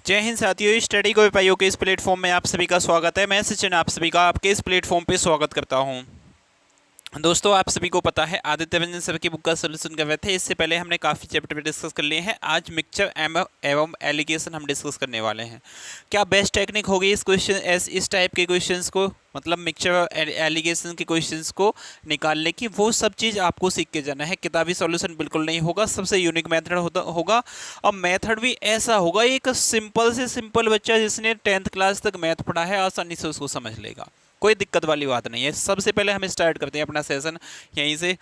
जय हिंद साथियों, स्टडी को उपायों के इस प्लेटफॉर्म में आप सभी का स्वागत है। मैं सचिन आप सभी का आपके इस प्लेटफॉर्म पे स्वागत करता हूं। दोस्तों, आप सभी को पता है आदित्य रंजन सर की बुक का सोल्यूशन कर रहे थे। इससे पहले हमने काफ़ी चैप्टर पे डिस्कस कर लिए हैं। आज मिक्सचर एवं एलिगेशन हम डिस्कस करने वाले हैं। क्या बेस्ट टेक्निक होगी इस टाइप के क्वेश्चंस को, मतलब मिक्सचर और एलिगेशन के क्वेश्चंस को निकालने की, वो सब चीज़ आपको सीख के जाना है। किताबी सॉल्यूशन बिल्कुल नहीं होगा, सबसे यूनिक मेथड होगा। और मेथड भी ऐसा होगा, एक सिंपल से सिंपल बच्चा जिसने 10th क्लास तक मैथ पढ़ा है आसानी से उसको समझ लेगा। कोई दिक्कत वाली बात नहीं है। सबसे पहले हम स्टार्ट करते हैं अपना सेशन यहीं से।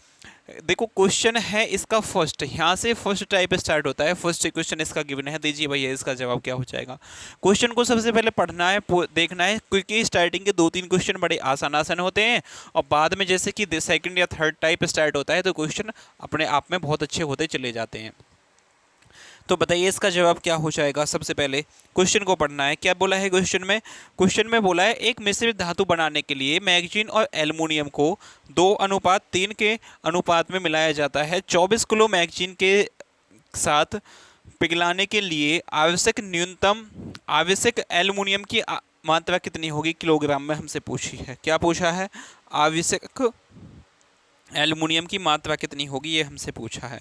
देखो, क्वेश्चन है इसका फर्स्ट, यहाँ से फर्स्ट टाइप स्टार्ट होता है। फर्स्ट क्वेश्चन इसका गिवन है, दीजिए भैया इसका जवाब क्या हो जाएगा। क्वेश्चन को सबसे पहले पढ़ना है, देखना है, क्योंकि स्टार्टिंग के 2-3 क्वेश्चन बड़े आसान होते हैं और बाद में जैसे कि सेकंड या थर्ड टाइप स्टार्ट होता है तो क्वेश्चन अपने आप में बहुत अच्छे होते चले जाते हैं। तो बताइए इसका जवाब क्या हो जाएगा। सबसे पहले क्वेश्चन को पढ़ना है। क्या बोला है क्वेश्चन में बोला है, एक मिश्रित धातु बनाने के लिए मैग्नीशियम और एल्युमिनियम को 2:3 के अनुपात में मिलाया जाता है। 24 किलो मैग्नीशियम के साथ पिघलाने के लिए आवश्यक एल्युमिनियम की मात्रा कितनी होगी किलोग्राम में, हमसे पूछी है। क्या पूछा है? आवश्यक एल्युमिनियम की मात्रा कितनी होगी, ये हमसे पूछा है।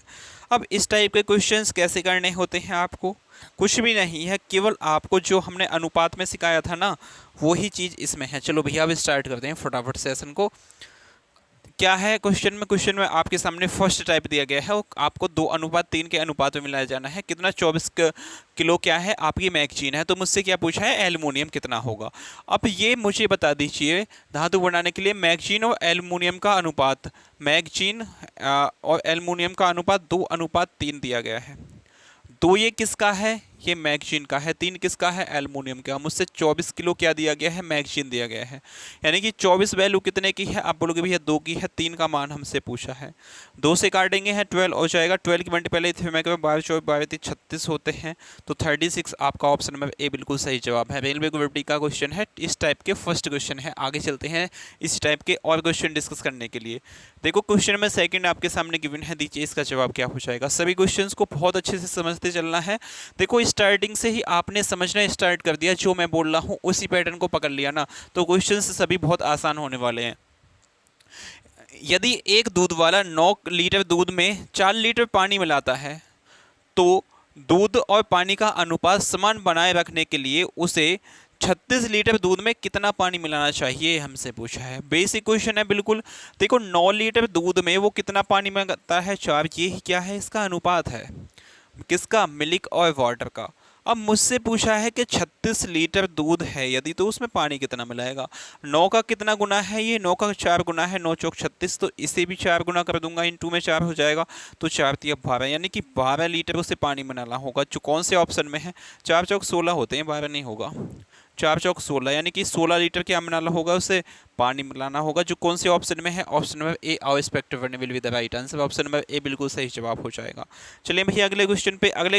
अब इस टाइप के क्वेश्चंस कैसे करने होते हैं आपको, कुछ भी नहीं है, केवल आपको जो हमने अनुपात में सिखाया था ना, वही चीज़ इसमें है। चलो भैया अब स्टार्ट करते हैं फटाफट सेशन को। क्या है क्वेश्चन में आपके सामने फर्स्ट टाइप दिया गया है, वो आपको 2:3 के अनुपात में मिलाया जाना है। कितना? 24 किलो क्या है आपकी मैग्नीशियम है। तो मुझसे क्या पूछा है? एल्युमिनियम कितना होगा। अब ये मुझे बता दीजिए, धातु बनाने के लिए मैग्नीशियम और एल्युमिनियम का अनुपात, मैग्नीशियम और एल्युमिनियम का अनुपात 2:3 दिया गया है। 2 ये किसका है? ये मैग्नीशियम का है। 3 किसका है? एल्युमिनियम का। मुझसे 24 किलो क्या दिया गया है? मैग्नीशियम दिया गया है। यानी कि 24 वैल्यू कितने की है? आप बोलोगे भैया 2 की है। 3 का मान हमसे पूछा है। 2 से काटेंगे हैं 12 हो जाएगा। 12 की मल्टीप्लाई 36 होते हैं, तो 36 आपका ऑप्शन नंबर ए बिल्कुल सही जवाब है। रेलवे ग्रुप डी का क्वेश्चन है, इस टाइप के फर्स्ट क्वेश्चन है। आगे चलते हैं इस टाइप के और क्वेश्चन डिस्कस करने के लिए। देखो, क्वेश्चन में सेकंड आपके सामने गिवन है, दीजिए इसका जवाब क्या हो जाएगा। सभी क्वेश्चंस को बहुत अच्छे से समझते चलना है। देखो, स्टार्टिंग से ही आपने समझना स्टार्ट कर दिया, जो मैं बोल रहा हूँ उसी पैटर्न को पकड़ लिया ना, तो क्वेश्चंस सभी बहुत आसान होने वाले हैं। यदि एक दूध वाला 9 लीटर दूध में 4 लीटर पानी मिलाता है, तो दूध और पानी का अनुपात समान बनाए रखने के लिए उसे 36 लीटर दूध में कितना पानी मिलाना चाहिए, हमसे पूछा है। बेसिक क्वेश्चन है बिल्कुल। देखो, 9 लीटर दूध में वो कितना पानी मिलाता है? 4। ये क्या है? इसका अनुपात है। किसका? मिल्क और वाटर का। अब मुझसे पूछा है कि 36 लीटर दूध है यदि, तो उसमें पानी कितना मिलाएगा। 9 का कितना गुना है? ये 9 का 4 गुना है। 9 चौक 36, तो इसे भी 4 गुना कर दूंगा, इंटू में 4 हो जाएगा, तो 4 तिया 12, यानी कि 12 लीटर उसे पानी मिलाना होगा। जो कौन से ऑप्शन में है? 4 चौक 16 होते हैं, 12 नहीं होगा। 4 चौक 16, यानी कि 16 लीटर क्या मिलाना होगा? उसे पानी मिलाना होगा। जो कौन से ऑप्शन में है? Option number A, our respective will be the right answer. Option number A बिल्कुल सही जवाब हो जाएगा। चलिए भैया अगले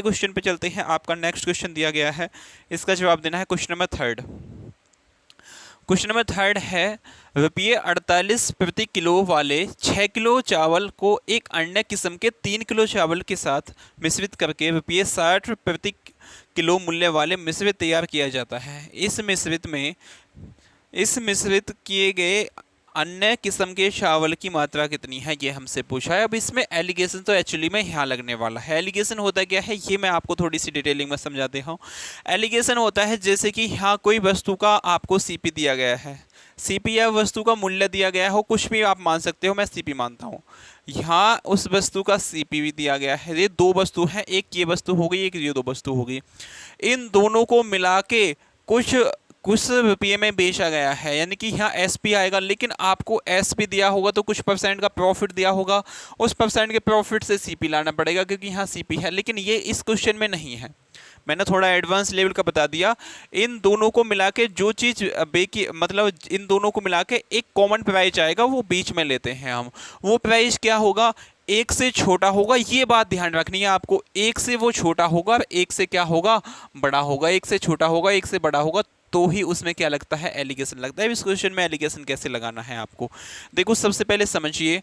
क्वेश्चन पे चलते हैं। आपका नेक्स्ट क्वेश्चन दिया गया है, इसका जवाब देना है। क्वेश्चन नंबर थर्ड है, ₹48 प्रति किलो वाले 6 किलो चावल को एक अन्य किस्म के 3 किलो चावल के साथ मिश्रित करके ₹60 प्रति किलो मूल्य वाले मिश्रित तैयार किया जाता है। इस मिश्रित किए गए अन्य किस्म के चावल की मात्रा कितनी है, ये हमसे पूछा है। अब इसमें एलिगेशन तो एक्चुअली में यहाँ लगने वाला है। एलिगेशन होता क्या है, ये मैं आपको थोड़ी सी डिटेलिंग में समझाते हूँ। एलिगेशन होता है जैसे कि यहाँ कोई वस्तु का आपको सीपी दिया गया है, सीपी या वस्तु का मूल्य दिया गया हो, कुछ भी आप मान सकते हो, मैं सीपी मानता हूँ। यहाँ उस वस्तु का सीपी भी दिया गया है। ये 2 वस्तु हैं, एक ये वस्तु हो गई, एक ये 2 वस्तु हो गई। इन दोनों को मिला के कुछ रुपये में बेचा गया है, यानी कि यहाँ एसपी आएगा, लेकिन आपको एसपी दिया होगा तो कुछ % का प्रॉफिट दिया होगा, उस % के प्रॉफिट से सीपी लाना पड़ेगा, क्योंकि यहाँ सीपी है। लेकिन ये इस क्वेश्चन में नहीं है, मैंने थोड़ा एडवांस लेवल का बता दिया। इन दोनों को मिला के जो चीज़ मतलब इन दोनों को मिला के एक कॉमन प्राइस आएगा, वो बीच में लेते हैं हम। वो प्राइस क्या होगा? 1 से छोटा होगा। ये बात ध्यान रखनी है आपको, 1 से वो छोटा होगा और 1 से क्या होगा? बड़ा होगा। 1 से छोटा होगा, 1 से बड़ा होगा, तो ही उसमें क्या लगता है? एलिगेशन लगता है। इस क्वेश्चन में एलिगेशन कैसे लगाना है आपको, देखो सबसे पहले समझिए।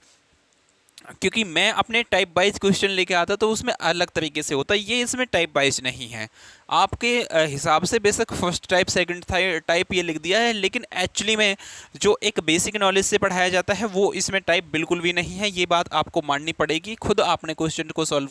क्योंकि मैं अपने टाइप वाइज क्वेश्चन लेके आता तो उसमें अलग तरीके से होता है, ये इसमें टाइप वाइज नहीं है। आपके हिसाब से बेशक फर्स्ट टाइप सेकंड टाइप ये लिख दिया है, लेकिन एक्चुअली में जो एक बेसिक नॉलेज से पढ़ाया जाता है वो इसमें टाइप बिल्कुल भी नहीं है। ये बात आपको माननी पड़ेगी, खुद आपने क्वेश्चन को सॉल्व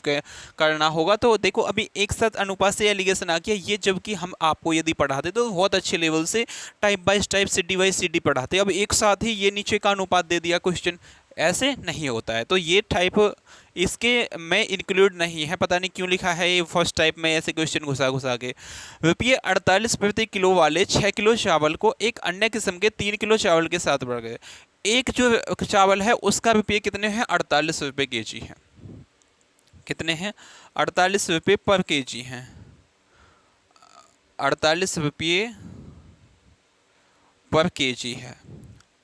करना होगा। तो देखो अभी एक साथ अनुपात से एलिगेशन आ गया, ये जबकि हम आपको यदि पढ़ाते तो बहुत अच्छे लेवल से type by type city wise city पढ़ाते, अब एक साथ ही ये नीचे का अनुपात दे दिया क्वेश्चन, ऐसे नहीं होता है। तो ये टाइप इसके में इंक्लूड नहीं है, पता नहीं क्यों लिखा है ये फर्स्ट टाइप में ऐसे क्वेश्चन घुसा घुसा के। रुपये 48 प्रति किलो वाले 6 किलो चावल को एक अन्य किस्म के 3 किलो चावल के साथ बढ़ गए। एक जो चावल है उसका रुपये कितने हैं? 48 रुपये के जी है। कितने हैं? 48 रुपये पर के जी हैं। 48 रुपये पर के जी है।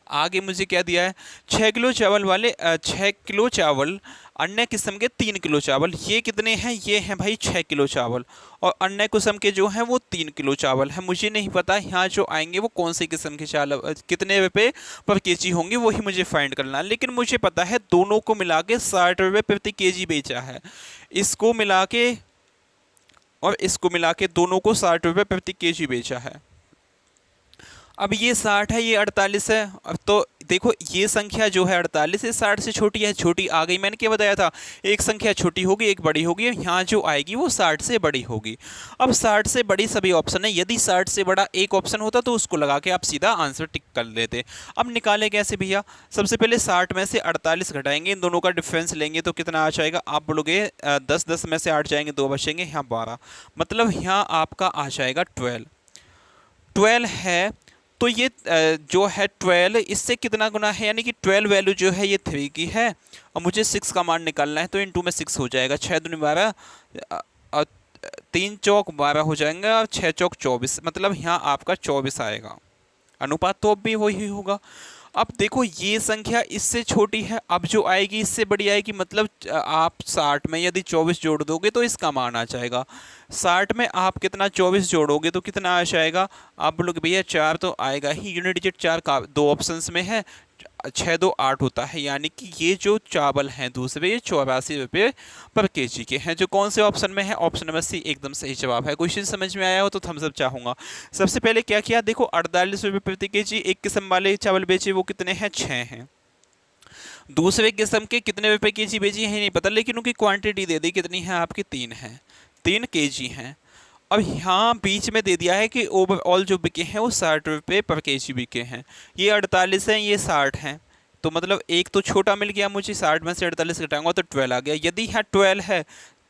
आगे मुझे क्या दिया है? 6 किलो चावल वाले 6 किलो चावल अन्य किस्म के 3 किलो चावल, ये कितने हैं? ये हैं भाई 6 किलो चावल, और अन्य किस्म के जो हैं वो 3 किलो चावल है। मुझे नहीं पता यहाँ जो आएंगे वो कौन से किस्म के चावल कितने रुपये पर केजी होंगे, वही मुझे फाइंड करना है। लेकिन मुझे पता है दोनों को मिला के 60 रुपये प्रति केजी बेचा है, इसको मिला के और इसको मिला के दोनों को 60 रुपये प्रति केजी बेचा है। अब ये 60 है, ये 48 है। अब तो देखो ये संख्या जो है 48 ये 60 से छोटी है, छोटी आ गई। मैंने क्या बताया था? एक संख्या छोटी होगी एक बड़ी होगी, यहाँ जो आएगी वो 60 से बड़ी होगी। अब 60 से बड़ी सभी ऑप्शन है, यदि 60 से बड़ा एक ऑप्शन होता तो उसको लगा के आप सीधा आंसर टिक कर लेते। अब निकाले कैसे भैया? सबसे पहले 60 में से 48 घटाएंगे, इन दोनों का डिफरेंस लेंगे तो कितना आ जाएगा? आप बोलोगे 10 में से 8 जाएंगे, 2 बचेंगे, यहाँ 12, मतलब यहाँ आपका आ जाएगा 12 है। तो ये जो है 12 इससे कितना गुना है, यानी कि 12 वैल्यू जो है ये 3 की है, और मुझे 6 का मान निकालना है, तो इनटू में 6 हो जाएगा। 6 दूनी 12 और 3 चौक 12 हो जाएंगे, और 6 चौक 24, मतलब यहाँ आपका 24 आएगा। अनुपात तो अब भी वही होगा। अब देखो ये संख्या इससे छोटी है, अब जो आएगी इससे बड़ी आएगी, मतलब आप 60 में यदि 24 जोड़ दोगे तो इसका मान आ जाएगा। 60 में आप कितना 24 जोड़ोगे तो कितना आ जाएगा? आप बोलोगे भैया 4 तो आएगा ही, यूनिट डिजिट 4 का 2 ऑप्शंस में है, 6 2 8 होता है, यानी कि ये जो चावल हैं दूसरे ये 84 रुपये पर केजी के हैं। जो कौन से ऑप्शन में है? ऑप्शन नंबर सी एकदम सही जवाब है। क्वेश्चन समझ में आया हो तो थम्स अप चाहूँगा। सबसे पहले क्या किया? देखो 48 रुपये प्रति केजी एक किस्म वाले चावल बेचे, वो कितने हैं? 6 हैं। दूसरे किस्म के कितने रुपये केजी बेची है नहीं पता, लेकिन उनकी क्वांटिटी दे दी, कितनी है आपकी? 3 है, 3 केजी हैं। अब यहाँ बीच में दे दिया है कि ओवरऑल जो बिके हैं वो 60 रुपये पर केजी बिके हैं। ये 48 हैं, ये 60 हैं, तो मतलब एक तो छोटा मिल गया मुझे, 60 में से 48 घटाऊंगा तो 12 आ गया। यदि यहाँ 12 है,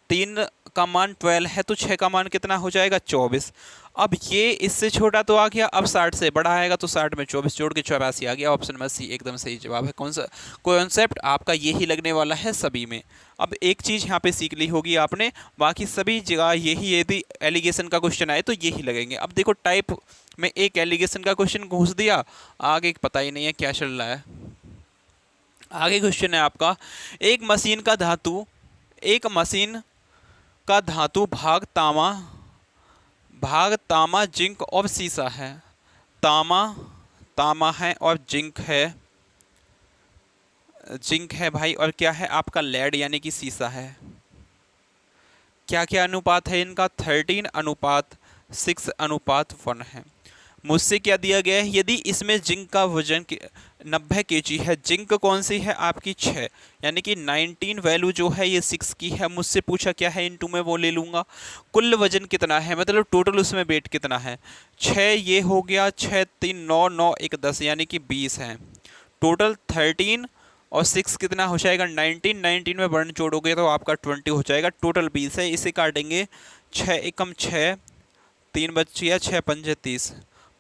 3 का मान 12 है, तो 6 का मान कितना हो जाएगा? 24। अब ये इससे छोटा तो आ गया, अब 60 से बड़ा आएगा तो 60 में 24 जोड़ के 84 आ गया। ऑप्शन नंबर सी एकदम सही जवाब है। कौन सा कॉन्सेप्ट आपका यही लगने वाला है सभी में। अब एक चीज़ यहाँ पे सीख ली होगी आपने, बाकी सभी जगह यही, यदि एलिगेशन का क्वेश्चन आए तो यही लगेंगे। अब देखो टाइप में एक एलिगेशन का क्वेश्चन घुस दिया, आगे पता ही नहीं है क्या चल रहा है। आगे क्वेश्चन है आपका, एक मशीन का धातु भाग तामा जिंक और सीसा है। तामा है और जिंक है भाई, और क्या है आपका? लेड यानी कि सीसा है। क्या क्या अनुपात है इनका? 13:6:1 है। मुझसे क्या दिया गया है? यदि इसमें जिंक का वजन 90 केजी है, जिंक कौन सी है आपकी? 6, यानी कि 19 वैल्यू जो है ये 6 की है। मुझसे पूछा क्या है? इनटू में वो ले लूँगा। कुल वजन कितना है, मतलब टोटल उसमें वेट कितना है? 6 ये हो गया, 6 3 9 9 1 10, यानी कि 20 है। टोटल 13 और 6 कितना हो जाएगा? 19 में 1 जोड़ोगे तो आपका 20 हो जाएगा। टोटल 20 है, इसे काटेंगे 6 एकम 6, 3 बच गया, 6 पंजे 30,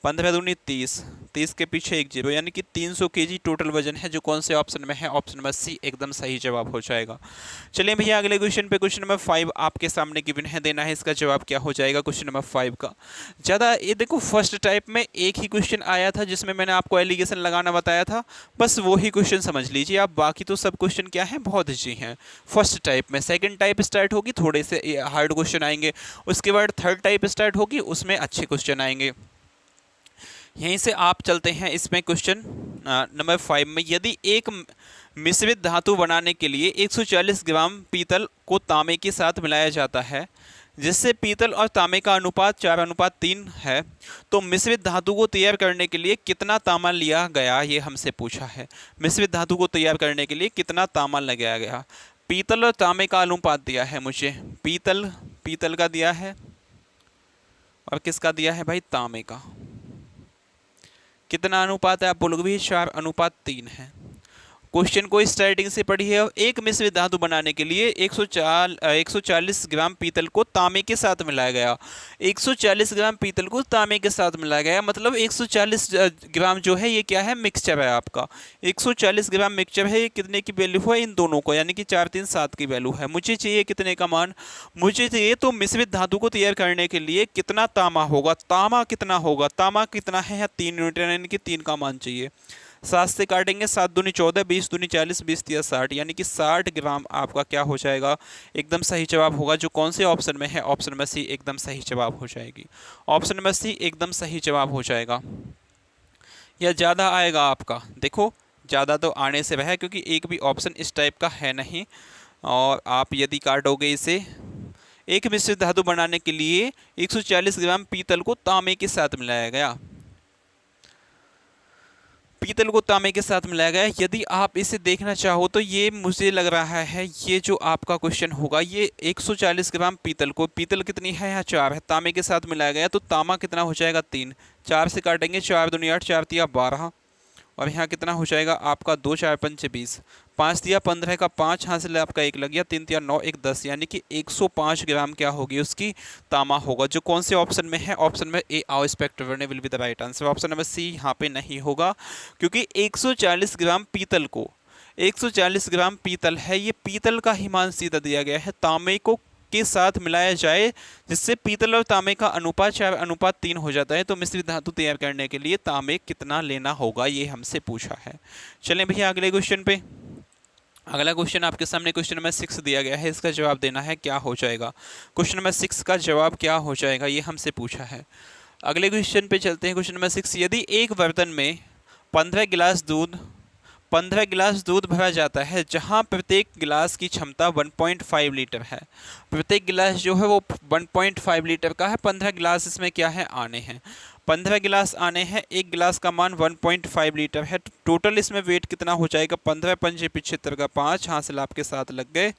15 दूनी 30, 30 के पीछे 1 0, यानी कि 300 केजी टोटल वजन है। जो कौन से ऑप्शन में है? ऑप्शन नंबर सी एकदम सही जवाब हो जाएगा। चलिए भैया अगले क्वेश्चन पे, क्वेश्चन नंबर 5 आपके सामने गिवन है, देना है इसका जवाब क्या हो जाएगा क्वेश्चन नंबर 5 का। ज़्यादा ये देखो फर्स्ट टाइप में एक ही क्वेश्चन आया था जिसमें मैंने आपको एलिगेशन लगाना बताया था, बस वही क्वेश्चन समझ लीजिए आप। बाकी तो सब क्वेश्चन क्या है? बहुत अच्छी हैं फर्स्ट टाइप में। सेकेंड टाइप स्टार्ट होगी, थोड़े से हार्ड क्वेश्चन आएंगे। उसके बाद थर्ड टाइप स्टार्ट होगी, उसमें अच्छे क्वेश्चन आएंगे। यहीं से आप चलते हैं इसमें क्वेश्चन नंबर 5 में। यदि एक मिश्रित धातु बनाने के लिए 140 ग्राम पीतल को तांबे के साथ मिलाया जाता है, जिससे पीतल और तांबे का अनुपात 4:3 है, तो मिश्रित धातु को तैयार करने के लिए कितना तांबा लिया गया, ये हमसे पूछा है। मिश्रित धातु को तैयार करने के लिए कितना तांबा लगाया गया। पीतल और तांबे का अनुपात दिया है मुझे, पीतल का दिया है और किसका दिया है भाई, तांबे का। कितना अनुपात है, आप बोलोगे भी 4:3 है। क्वेश्चन को स्टार्टिंग से पढ़िए। एक मिश्रित धातु बनाने के लिए 140 ग्राम पीतल को तांबे के साथ मिलाया गया। 140 ग्राम पीतल को तांबे के साथ मिलाया गया, मतलब 140 ग्राम जो है ये क्या है, मिक्सचर है आपका। 140 ग्राम मिक्सचर है, ये कितने की वैल्यू है इन दोनों को, यानी कि 4 3 7 की वैल्यू है। मुझे चाहिए कितने का मान, मुझे चाहिए तो मिश्रित धातु को तैयार करने के लिए कितना तांबा होगा। तांबा कितना होगा, तांबा कितना है, 3 यूनिट, यानी कि 3 का मान चाहिए। 7 से काटेंगे, 7 दूनी 14, 20 दूनी 40, 20 तिया 60, यानी कि 60 ग्राम आपका क्या हो जाएगा, एकदम सही जवाब होगा। जो कौन से ऑप्शन में है, ऑप्शन नंबर सी एकदम सही जवाब हो जाएगी। ऑप्शन नंबर सी एकदम सही जवाब हो जाएगा। या ज़्यादा आएगा आपका, देखो ज़्यादा तो आने से रहा, क्योंकि एक भी ऑप्शन इस टाइप का है नहीं। और आप यदि काटोगे इसे, एक मिश्रित धातु बनाने के लिए 140 ग्राम पीतल को तांबे के साथ मिलाया गया, पीतल को तांबे के साथ मिलाया गया। यदि आप इसे देखना चाहो तो ये मुझे लग रहा है ये जो आपका क्वेश्चन होगा, ये 140 ग्राम पीतल को, पीतल कितनी है यहाँ 4 है, तांबे के साथ मिलाया गया, तो तांबा कितना हो जाएगा 3। 4 से काटेंगे, 4 दूनी 8, 4 तिया 12, और यहाँ कितना हो जाएगा आपका 2 4 5 20, 5 दिया 15 का 5, यहाँ से आपका 1 लग गया, 3 तिया 9, 1 10, यानी कि 105 ग्राम क्या होगी उसकी, तांबा होगा। जो कौन से ऑप्शन में है, ऑप्शन में ए आओ स्पेक्टर ने will be the right answer. Option number C यहाँ पे नहीं होगा, क्योंकि 140 ग्राम पीतल को, 140 ग्राम पीतल है, ये पीतल का ही मान सीधा दिया गया है, तांबे को के साथ मिलाया जाए, जिससे पीतल और तांबे का अनुपात 4:3 हो जाता है। तो मिश्रित धातु तैयार करने के लिए तांबे कितना लेना होगा, ये हमसे पूछा है। चलें भैया अगले क्वेश्चन पे। अगला क्वेश्चन आपके सामने क्वेश्चन नंबर 6 दिया गया है, इसका जवाब देना है, क्या हो जाएगा। क्वेश्चन नंबर 6 का जवाब क्या हो जाएगा, ये हमसे पूछा है। अगले क्वेश्चन पे चलते हैं। क्वेश्चन नंबर 6, यदि एक बर्तन में 15 गिलास दूध भरा जाता है, जहां प्रत्येक गिलास की क्षमता 1.5 लीटर है। प्रत्येक गिलास जो है वो 1.5 लीटर का है। 15 गिलास इसमें क्या है, आने हैं। 15 गिलास आने हैं, एक गिलास का मान 1.5 लीटर है। टोटल इसमें वेट कितना हो जाएगा, 15 पंजे 75 का 5, हासिल आपके साथ लग गए,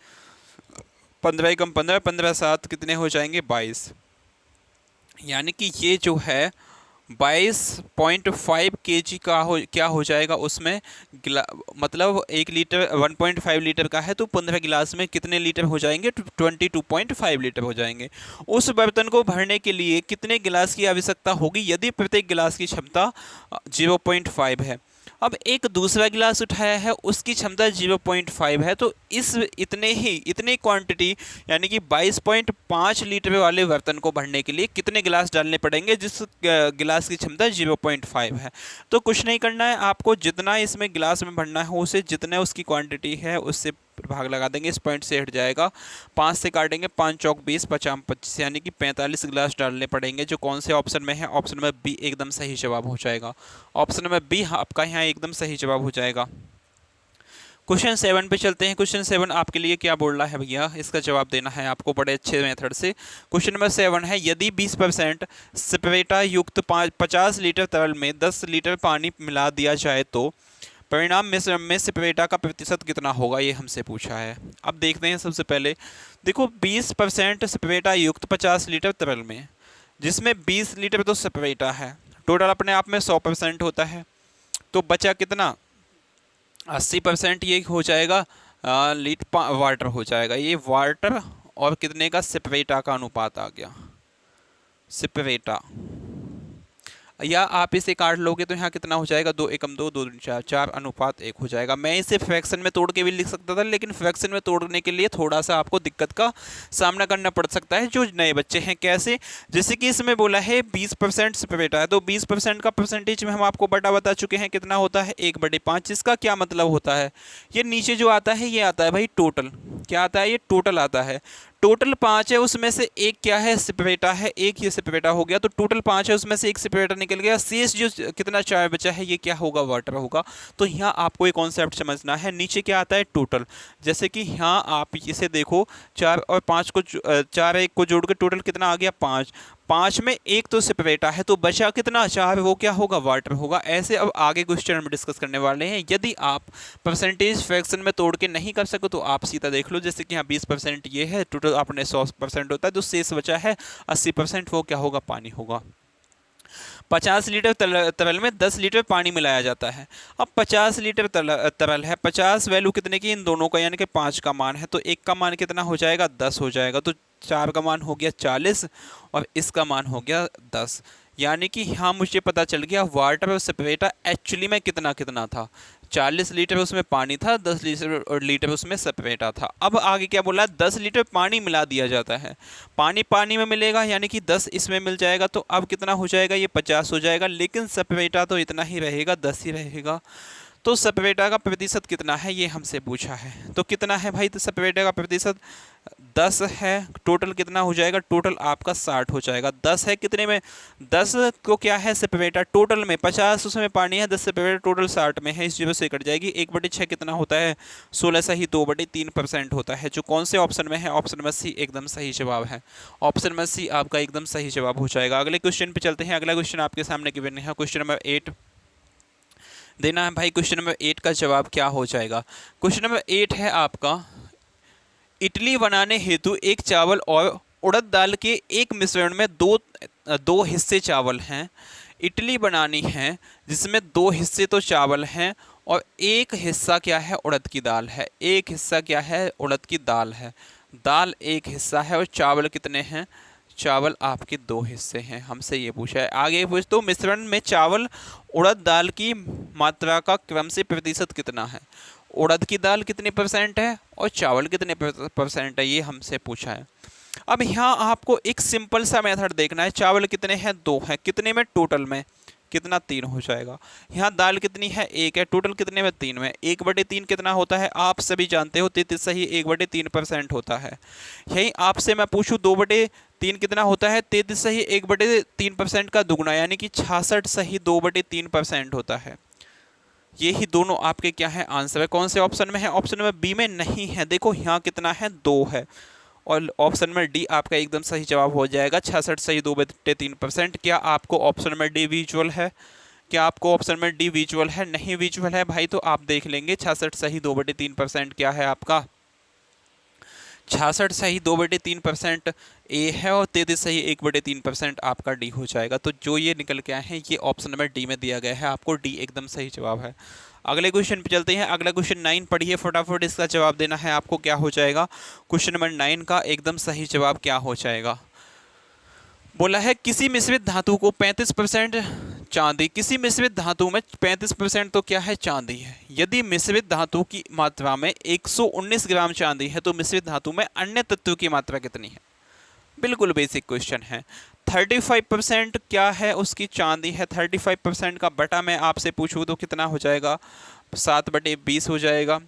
15 कम 15, 15 7 कितने हो जाएंगे 22, यानी कि ये जो है 22.5 kg का क्या हो जाएगा उसमें, मतलब 1 लीटर 1.5 लीटर का है, तो 15 गिलास में कितने लीटर हो जाएंगे, 22.5 लीटर हो जाएंगे। उस बर्तन को भरने के लिए कितने गिलास की आवश्यकता होगी, यदि प्रत्येक गिलास की क्षमता 0.5 है। अब एक दूसरा गिलास उठाया है, उसकी क्षमता 0.5 है, तो इतने क्वांटिटी यानी कि 22.5 लीटर वाले बर्तन को भरने के लिए कितने गिलास डालने पड़ेंगे, जिस गिलास की क्षमता 0.5 है। तो कुछ नहीं करना है आपको, जितना इसमें गिलास में भरना है उसे, जितने उसकी क्वांटिटी है उससे भाग लगा देंगे, इस पॉइंट से हट जाएगा। 5 से काटेंगे, 5 चौक 20, 50 25, यानी कि 45 गिलास डालने पड़ेंगे। जो कौन से ऑप्शन में है, ऑप्शन नंबर बी एकदम सही जवाब हो जाएगा। ऑप्शन नंबर बी आपका यहाँ एकदम सही जवाब हो जाएगा। क्वेश्चन 7 पे चलते हैं। क्वेश्चन 7 आपके लिए क्या बोल रहा है भैया, इसका जवाब देना है आपको बड़े अच्छे मेथड से। क्वेश्चन नंबर 7 है, यदि 20% स्प्रेटा युक्त 50 लीटर तरल में 10 लीटर पानी मिला दिया जाए तो परिणाम में स्प्रेटा का प्रतिशत कितना होगा, ये हमसे पूछा है। अब देखते हैं। सबसे पहले देखो 20% स्प्रेटा युक्त 50 लीटर तरल में, जिसमें 20 लीटर तो स्प्रेटा है, टोटल अपने आप में 100% होता है, तो बचा कितना 80% ये हो जाएगा वाटर हो जाएगा। ये वाटर और कितने का, स्प्रेटा का अनुपात आ गया, स्प्रेटा। या आप इसे काट लोगे तो यहाँ कितना हो जाएगा, 2 एकम 2, 2 4, 4:1 हो जाएगा। मैं इसे फ्रैक्शन में तोड़ के भी लिख सकता था, लेकिन फ्रैक्शन में तोड़ने के लिए थोड़ा सा आपको दिक्कत का सामना करना पड़ सकता है जो नए बच्चे हैं। कैसे, जैसे कि इसमें बोला है 20% स्प्रेटा है, तो 20% का परसेंटेज में हम आपको बता चुके हैं कितना होता है, 1/5। इसका क्या मतलब होता है, ये नीचे जो आता है ये आता है भाई टोटल, क्या आता है, ये टोटल आता है। टोटल 5 है, उसमें से एक क्या है, सेपरेटा है, एक ये सेपरेटा हो गया, तो टोटल 5 है, उसमें से एक सेपरेटा निकल गया, शेष जो कितना 4 बचा है ये क्या होगा, वाटर होगा। तो यहाँ आपको एक कॉन्सेप्ट समझना है, नीचे क्या आता है, टोटल। जैसे कि यहाँ आप इसे देखो, 4 और 5 को 4 1 को जोड़ के टोटल कितना आ गया, 5। 5 में एक तो सेपरेटा है, तो बचा कितना, 4, वो क्या होगा, वाटर होगा। ऐसे अब आगे क्वेश्चन हम डिस्कस करने वाले हैं। यदि आप परसेंटेज फ्रैक्शन में तोड़ के नहीं कर सको तो आप सीधा देख लो, जैसे कि यहाँ 20% ये है, टोटल अपने 100% होता है, जो शेष बचा है 80%, वो क्या होगा, पानी होगा। 50 लीटर तरल में 10 लीटर पानी मिलाया जाता है। अब 50 लीटर तरल है, 50 वैल्यू कितने की, इन दोनों का यानी कि 5 का मान है, तो एक का मान कितना हो जाएगा, 10 हो जाएगा, तो 4 का मान हो गया 40 और इसका मान हो गया 10। यानी कि यहाँ मुझे पता चल गया वाटर और सेपरेटा एक्चुअली में कितना कितना था, 40 लीटर उसमें पानी था, 10 लीटर उसमें सेपरेटा था। अब आगे क्या बोला, 10 लीटर पानी मिला दिया जाता है, पानी पानी में मिलेगा, यानी कि 10 इसमें मिल जाएगा, तो अब कितना हो जाएगा, ये 50 हो जाएगा, लेकिन सेपरेटा तो इतना ही रहेगा, 10 ही रहेगा। तो सेपरेटा का प्रतिशत कितना है ये हमसे पूछा है, तो कितना है भाई, तो सेपरेटा का प्रतिशत 10 है, टोटल कितना हो जाएगा, टोटल आपका 60 हो जाएगा। 10 है कितने में, 10 को क्या है सेपरेटा, टोटल में 50 उसमें पानी है, 10 सेपरेटा, टोटल 60 में है, इस वजह से कट जाएगी। 1/6 कितना होता है, 16 सही 2/3% होता है, जो कौन से ऑप्शन में है, ऑप्शन में सी एकदम सही जवाब है, ऑप्शन में सी आपका एकदम सही जवाब हो जाएगा। अगले क्वेश्चन पे चलते हैं। अगला क्वेश्चन आपके सामने गिवन है, क्वेश्चन नंबर 8 देना है भाई। क्वेश्चन नंबर 8 का जवाब क्या हो जाएगा, क्वेश्चन नंबर 8 है आपका, इडली बनाने हेतु एक चावल और उड़द दाल के एक मिश्रण में दो हिस्से चावल हैं। इडली बनानी है जिसमें 2 हिस्से तो चावल हैं और एक हिस्सा क्या है, उड़द की दाल है, एक हिस्सा क्या है, उड़द की दाल है, दाल एक हिस्सा है और चावल कितने हैं, चावल आपके 2 हिस्से हैं। हमसे ये पूछा है। आगे पूछ तो मिश्रण में चावल उड़द दाल की मात्रा का क्रम से प्रतिशत कितना है, उड़द की दाल कितने % है और चावल कितने % है, ये हमसे पूछा है। अब यहाँ आपको एक सिंपल सा मेथड देखना है, चावल कितने हैं, 2 हैं, कितने में, टोटल में कितना, 3 हो जाएगा। यहाँ दाल कितनी है, 1 है, टोटल कितने में, 3 में, 1/3 कितना होता है, आप सभी जानते हो, 33 सही 1/3% होता है। यही आपसे मैं पूछूँ 2/3 कितना होता है, 33 सही 1/3% का दुगुना, यानी कि 66 सही 2/3% होता है। ये ही दोनों आपके क्या है, आंसर है। कौन से ऑप्शन में है, ऑप्शन नंबर बी में नहीं है, देखो यहाँ कितना है, 2 है, और ऑप्शन में डी आपका एकदम सही जवाब हो जाएगा, 66 सही 2/3%। क्या आपको ऑप्शन में डी विजुअल है, क्या आपको ऑप्शन में डी विजुअल है, नहीं विजुअल है भाई, तो आप देख लेंगे 66 सही 2/3% क्या है आपका, 66 सही 2/3% ए है और 33 सही 1/3% आपका डी हो जाएगा। तो जो ये निकल के आए हैं ये ऑप्शन नंबर डी में दिया गया है, आपको डी एकदम सही जवाब है। अगले क्वेश्चन पे चलते हैं। अगला क्वेश्चन 9 पढ़िए फटाफट, इसका जवाब देना है आपको। क्या हो जाएगा, क्वेश्चन नंबर 9 का एकदम सही जवाब क्या हो जाएगा। बोला है किसी मिश्रित धातु को 35% चांदी, किसी मिश्रित धातु में 35% तो क्या है, चांदी है। यदि मिश्रित धातु की मात्रा में 119 ग्राम चांदी है तो मिश्रित धातु में अन्य तत्वों की मात्रा कितनी है। बिल्कुल बेसिक क्वेश्चन है। 35% क्या है, उसकी चांदी है, 35% का बटा मैं आपसे पूछूं तो कितना हो जाएगा, 7/20 हो जाएगा,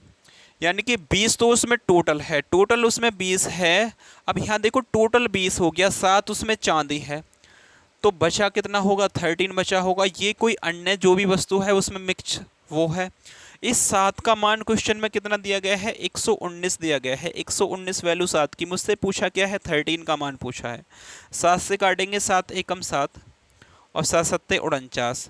यानी कि 20 तो उसमें टोटल है, टोटल उसमें 20 है। अब यहाँ देखो टोटल 20 हो गया, 7 उसमें चांदी है, तो बचा कितना होगा, 13 बचा होगा। ये कोई अन्य जो भी वस्तु है उसमें मिक्स वो है। इस 7 का मान क्वेश्चन में कितना दिया गया है, 119 दिया गया है, 119 वैल्यू 7 की। मुझसे पूछा क्या है, 13 का मान पूछा है। 7 से काटेंगे, 7 एकम 7 और 7 सत्ते 49,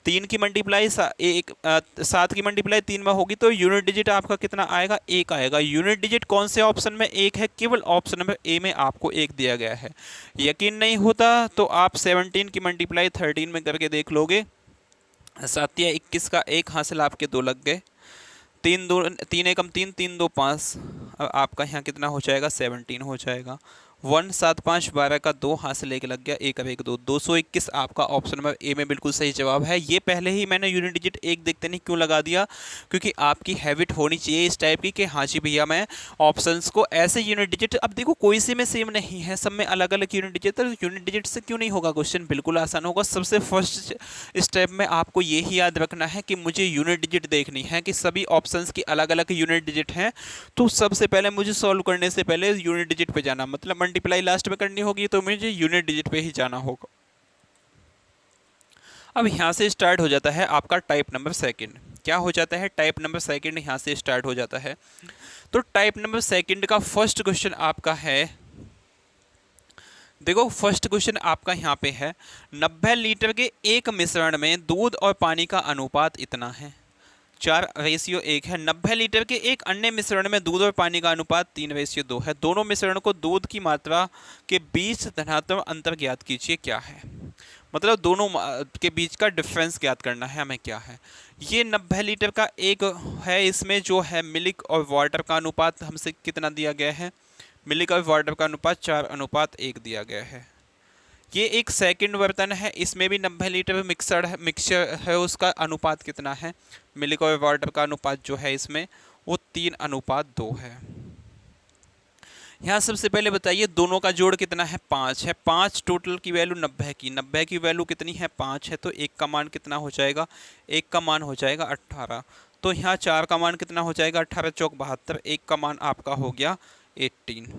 3 की मल्टीप्लाई 7 की मल्टीप्लाई 3 में होगी तो यूनिट डिजिट आपका कितना आएगा, 1 आएगा। यूनिट डिजिट कौन से ऑप्शन में 1 है, केवल ऑप्शन नंबर ए में आपको 1 दिया गया है। यकीन नहीं होता तो आप 17 की मल्टीप्लाई 13 में करके देख लोगे, 7 या 21 का 1 हासिल आपके 2 लग गए, 3 एकम 3, 3 2 5, अब आपका यहाँ कितना हो जाएगा, 17 हो जाएगा। 1 7 5 12 का 2 हाथ से लेके लग गया, 1 अब 1 2, 221 आपका ऑप्शन नंबर ए में बिल्कुल सही जवाब है। ये पहले ही मैंने यूनिट डिजिट एक देखते नहीं क्यों लगा दिया, क्योंकि आपकी हैबिट होनी चाहिए इस टाइप की कि हाँ जी भैया मैं ऑप्शंस को ऐसे यूनिट डिजिट, अब देखो कोई से में सेम नहीं है, सब में अलग अलग यूनिट डिजिट, तो यूनिट डिजिट से क्यों नहीं होगा क्वेश्चन, बिल्कुल आसान होगा। सबसे फर्स्ट स्टेप में आपको यही याद रखना है कि मुझे यूनिट डिजिट देखनी है कि सभी ऑप्शंस की अलग अलग यूनिट डिजिट हैं, तो सबसे पहले मुझे सॉल्व करने से पहले यूनिट डिजिट पे जाना, मतलब मल्टीप्लाई लास्ट में करनी होगी तो मुझे यूनिट डिजिट पे ही जाना होगा। अब यहाँ से स्टार्ट हो जाता है आपका टाइप नंबर सेकंड। क्या हो जाता है, टाइप नंबर सेकंड यहाँ से स्टार्ट हो जाता है। तो टाइप नंबर सेकंड का फर्स्ट क्वेश्चन आपका है, देखो फर्स्ट क्वेश्चन आपका यहाँ पे है, 90 लीटर के एक मिश्रण में दूध और पानी का अनुपात इतना है, 4:1 है। 90 लीटर के एक अन्य मिश्रण में दूध और पानी का अनुपात 3:2 है। दोनों मिश्रण को दूध की मात्रा के बीच धनात्मक अंतर ज्ञात कीजिए, क्या है, मतलब दोनों के बीच का डिफरेंस ज्ञात करना है हमें, क्या है। ये 90 लीटर का एक है, इसमें जो है मिल्क और वाटर का अनुपात हमसे कितना दिया गया है, मिल्क और वाटर का अनुपात 4:1 दिया गया है। ये एक सेकंड बर्तन है, इसमें भी 90 लीटर मिक्सचर है, उसका अनुपात कितना है, मिल्क और वाटर का अनुपात जो है इसमें वो 3:2 है। यहाँ सबसे पहले बताइए दोनों का जोड़ कितना है, 5 है। 5 टोटल की वैल्यू 90 की, 90 की वैल्यू कितनी है, 5 है, तो एक का मान कितना हो जाएगा, एक का मान हो जाएगा 18। तो यहाँ 4 का मान कितना हो जाएगा, 18 चौक 72, एक का मान आपका हो गया 18।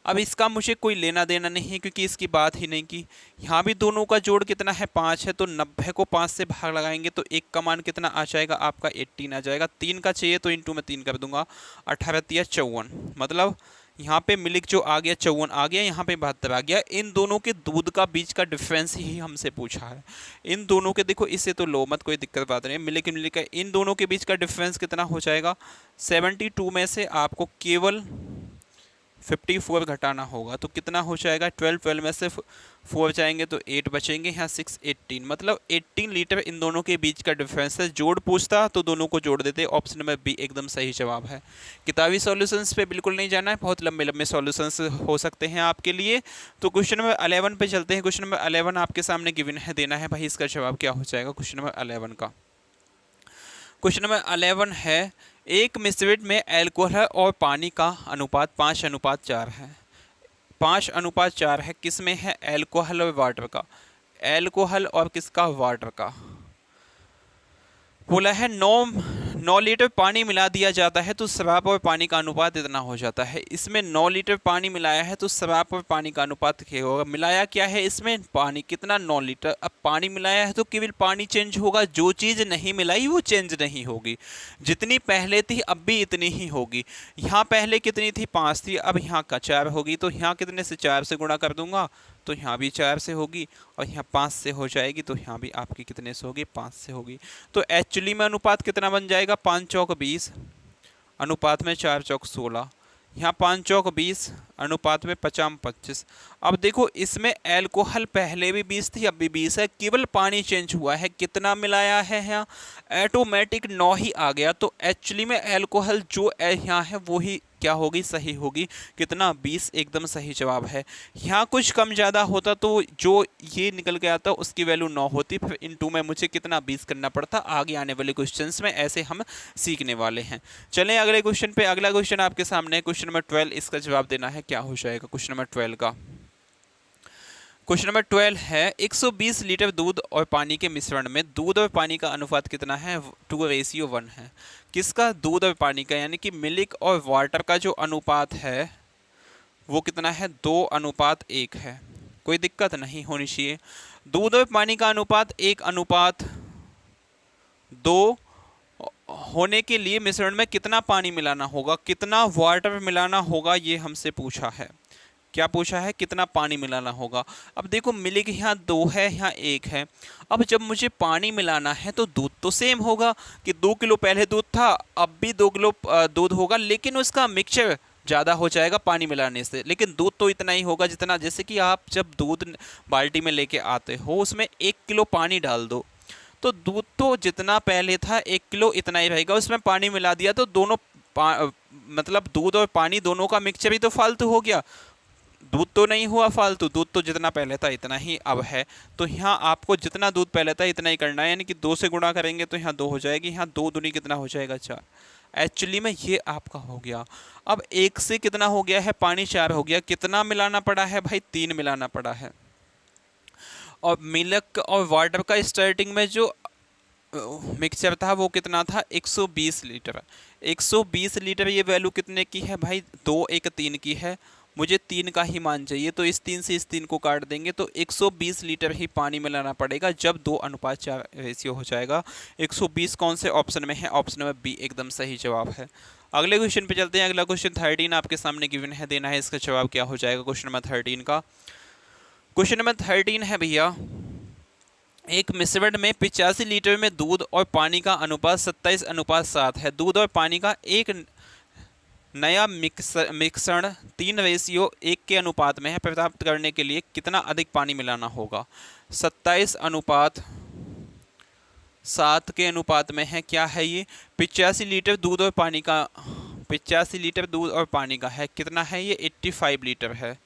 अब इसका मुझे कोई लेना देना नहीं है क्योंकि इसकी बात ही नहीं की। यहाँ भी दोनों का जोड़ कितना है, 5 है, तो 90 को 5 से भाग लगाएंगे तो एक का मान कितना आ जाएगा आपका 18 आ जाएगा। 3 का चाहिए तो इंटू में 3 कर दूंगा, 18 तिया 54, मतलब यहाँ पे मिल्क जो आ गया 54 आ गया, यहाँ पे 72 आ गया। इन दोनों के दूध का बीच का डिफरेंस ही हमसे पूछा है। इन दोनों के देखो इसे तो लो मत, कोई दिक्कत बात नहीं, मिल्क मिल्क का इन दोनों के बीच का डिफरेंस कितना हो जाएगा, 72 में से आपको केवल 54 घटाना होगा, तो कितना हो जाएगा, 12 में से 4 जाएंगे तो 8 बचेंगे, यहाँ 6 18, मतलब 18 लीटर इन दोनों के बीच का डिफरेंस है। जोड़ पूछता तो दोनों को जोड़ देते, ऑप्शन नंबर बी एकदम सही जवाब है। किताबी सॉल्यूशंस पे बिल्कुल नहीं जाना है, बहुत लंबे लंबे सॉल्यूशंस हो सकते हैं आपके लिए। तो क्वेश्चन नंबर 11 पे चलते हैं। क्वेश्चन नंबर 11 आपके सामने गिवन है, देना है भाई इसका जवाब क्या हो जाएगा क्वेश्चन नंबर 11 का। क्वेश्चन नंबर 11 है, एक मिश्रित में अल्कोहल और पानी का अनुपात 5:4 है। 5:4 है, किस में है, अल्कोहल और वाटर का, अल्कोहल और किसका, वाटर का। बोला है 9 लीटर पानी मिला दिया जाता है तो शराब और पानी का अनुपात इतना हो जाता है। इसमें 9 लीटर पानी मिलाया है तो शराब और पानी का अनुपात क्या होगा, मिलाया क्या है इसमें, पानी कितना, 9 लीटर। अब पानी मिलाया है तो केवल पानी चेंज होगा, जो चीज़ नहीं मिलाई वो चेंज नहीं होगी। जितनी पहले थी अब भी इतनी ही होगी। यहाँ पहले कितनी थी, 5 थी, अब यहाँ का 4 होगी, तो यहाँ कितने से, 4 से गुणा कर दूंगा तो यहाँ भी 4 से होगी, और यहाँ 5 से हो जाएगी, तो यहाँ भी आपकी कितने से होगी, 5 से होगी। तो एक्चुअली में अनुपात कितना बन जाएगा, 5 चौक 20 अनुपात में 4 चौक 16, यहाँ 5 चौक 20 अनुपात में 50 25। अब देखो इसमें अल्कोहल पहले भी 20 थी अब भी 20 है, केवल पानी चेंज हुआ है, कितना मिलाया है, यहाँ ऑटोमेटिक 9 ही आ गया। तो एक्चुअली में अल्कोहल जो यहाँ है वो ही क्या होगी, सही होगी, कितना, 20 एकदम सही जवाब है। यहाँ कुछ कम ज़्यादा होता तो जो ये निकल के आता उसकी वैल्यू 9 होती, फिर इनटू में मुझे कितना 20 करना पड़ता। आगे आने वाले क्वेश्चंस में ऐसे हम सीखने वाले हैं। चलें अगले क्वेश्चन पे। अगला क्वेश्चन आपके सामने है, क्वेश्चन नंबर 12, इसका जवाब देना है, क्या हो जाएगा क्वेश्चन नंबर 12 का। क्वेश्चन नंबर 12 है, 120 लीटर दूध और पानी के मिश्रण में दूध और पानी का अनुपात कितना है, 2:1 है। किसका, दूध और पानी का, यानी कि मिल्क और वाटर का जो अनुपात है वो कितना है, 2:1 है। कोई दिक्कत नहीं होनी चाहिए। दूध और पानी का अनुपात 1:2 होने के लिए मिश्रण में कितना पानी मिलाना होगा, कितना वाटर मिलाना होगा, ये हमसे पूछा है। क्या पूछा है, कितना पानी मिलाना होगा। अब देखो मिल्क यहाँ 2 है, यहाँ 1 है। अब जब मुझे पानी मिलाना है तो दूध तो सेम होगा कि 2 किलो पहले दूध था, अब भी 2 किलो दूध होगा, लेकिन उसका मिक्सचर ज़्यादा हो जाएगा पानी मिलाने से। लेकिन दूध तो इतना ही होगा जितना, जैसे कि आप जब दूध बाल्टी में लेके आते हो उसमें 1 किलो पानी डाल दो, तो दूध तो जितना पहले था 1 किलो इतना ही रहेगा। उसमें पानी मिला दिया तो दोनों मतलब दूध और पानी दोनों का मिक्सचर ही तो फालतू हो गया, दूध तो नहीं हुआ फालतू, दूध तो जितना पहले था इतना ही अब है। तो यहाँ आपको जितना दूध पहले था इतना ही करना है, यानी कि 2 से गुणा करेंगे तो यहाँ 2 हो जाएगी, यहाँ 2 दूनी कितना हो जाएगा 4। एक्चुअली में ये आपका हो गया। अब 1 से कितना हो गया है, पानी 4 हो गया। कितना मिलाना पड़ा है भाई, 3 मिलाना पड़ा है। और मिल्क और वाटर का स्टार्टिंग में जो मिक्सचर था वो कितना था, 120 लीटर। 120 लीटर ये वैल्यू कितने की है भाई, 2 1 3 की है। मुझे 3 का ही मान चाहिए, तो इस 3 से इस 3 को काट देंगे तो 120 लीटर ही पानी मिलाना पड़ेगा जब 2:4 रेशियो हो जाएगा। 120 कौन से ऑप्शन में है, ऑप्शन नंबर बी एकदम सही जवाब है। अगले क्वेश्चन पे चलते हैं। अगला क्वेश्चन 13 आपके सामने गिवन है, देना है इसका जवाब क्या हो जाएगा क्वेश्चन नंबर 13 का। क्वेश्चन नंबर 13 है भैया, एक मिश्रण में 85 लीटर में दूध और पानी का अनुपात 27:7 है। दूध और पानी का एक नया मिश्रण 3:1 के अनुपात में है। प्राप्त करने के लिए कितना अधिक पानी मिलाना होगा। 27:7 के अनुपात में है, क्या है ये, 85 लीटर दूध और पानी का, 85 लीटर दूध और पानी का है, कितना है ये, 85 लीटर है।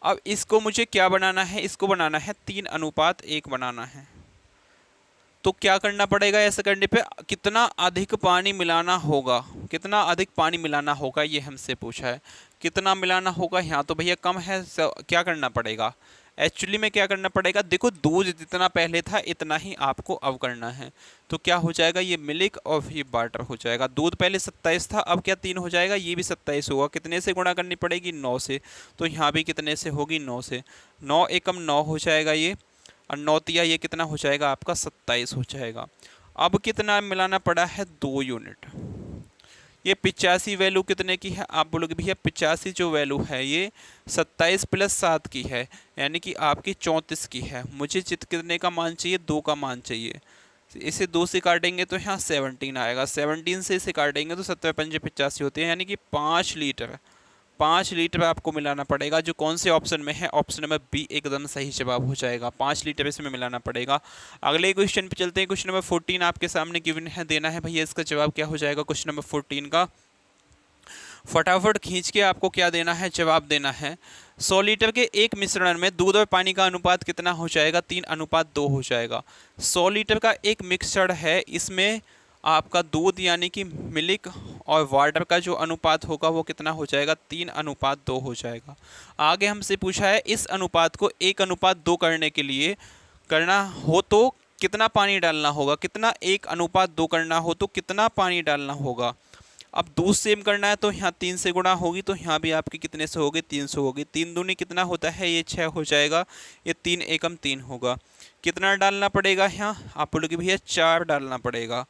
अब इसको मुझे क्या बनाना है, इसको बनाना है 3:1 बनाना है। तो क्या करना पड़ेगा, ऐसा करने पे कितना अधिक पानी मिलाना होगा, कितना अधिक पानी मिलाना होगा ये हमसे पूछा है। कितना मिलाना होगा, यहाँ तो भैया कम है, क्या करना पड़ेगा, एक्चुअली में क्या करना पड़ेगा, देखो दूध जितना पहले था इतना ही आपको अब करना है। तो क्या हो जाएगा, ये मिल्क और ये वाटर हो जाएगा। दूध पहले 27 था, अब क्या 3 हो जाएगा, ये भी 27 होगा। कितने से गुणा करनी पड़ेगी, 9 से। तो यहाँ भी कितने से होगी, 9 से। 9 एकम 9 हो जाएगा ये, और 9 तिया ये कितना हो जाएगा आपका, 27 हो जाएगा। अब कितना मिलाना पड़ा है, 2 यूनिट। ये 85 वैल्यू कितने की है, आप बोलोगे भैया 85 जो वैल्यू है ये 27 + 7 की है, यानी कि आपकी 34 की है। मुझे कितने का मान चाहिए, 2 का मान चाहिए। इसे 2 से काटेंगे तो यहाँ 17 आएगा, 17 से इसे काटेंगे तो 7 पंजे 85 होते हैं, यानी कि 5 लीटर, 5 लीटर आपको मिलाना पड़ेगा। जो कौन से ऑप्शन में है, ऑप्शन नंबर बी एकदम सही जवाब हो जाएगा। 5 लीटर इसमें मिलाना पड़ेगा। अगले क्वेश्चन पे चलते हैं। क्वेश्चन नंबर 14 आपके सामने गिवन है, देना है भैया इसका जवाब क्या हो जाएगा क्वेश्चन नंबर 14 का। फटाफट खींच के आपको क्या देना है, जवाब देना है। 100 लीटर के एक मिश्रण में दूध और पानी का अनुपात कितना हो जाएगा, 3:2 हो जाएगा। 100 लीटर का एक मिक्सचर है, इसमें आपका दूध यानी कि मिल्क और वाटर का जो अनुपात होगा वो कितना हो जाएगा, 3:2 हो जाएगा। आगे हमसे पूछा है इस अनुपात को 1:2 करने के लिए करना हो तो कितना पानी डालना होगा, कितना 1:2 करना हो तो कितना पानी डालना होगा। अब दूध सेम करना है तो यहाँ 3 से गुणा होगी, तो यहाँ भी आपकी कितने से होगी, 3 से होगी। 3 दूनी कितना होता है, ये 6 हो जाएगा। ये 3 एकम 3 होगा। कितना डालना पड़ेगा यहाँ, आप बोलोगे भैया 4 डालना पड़ेगा।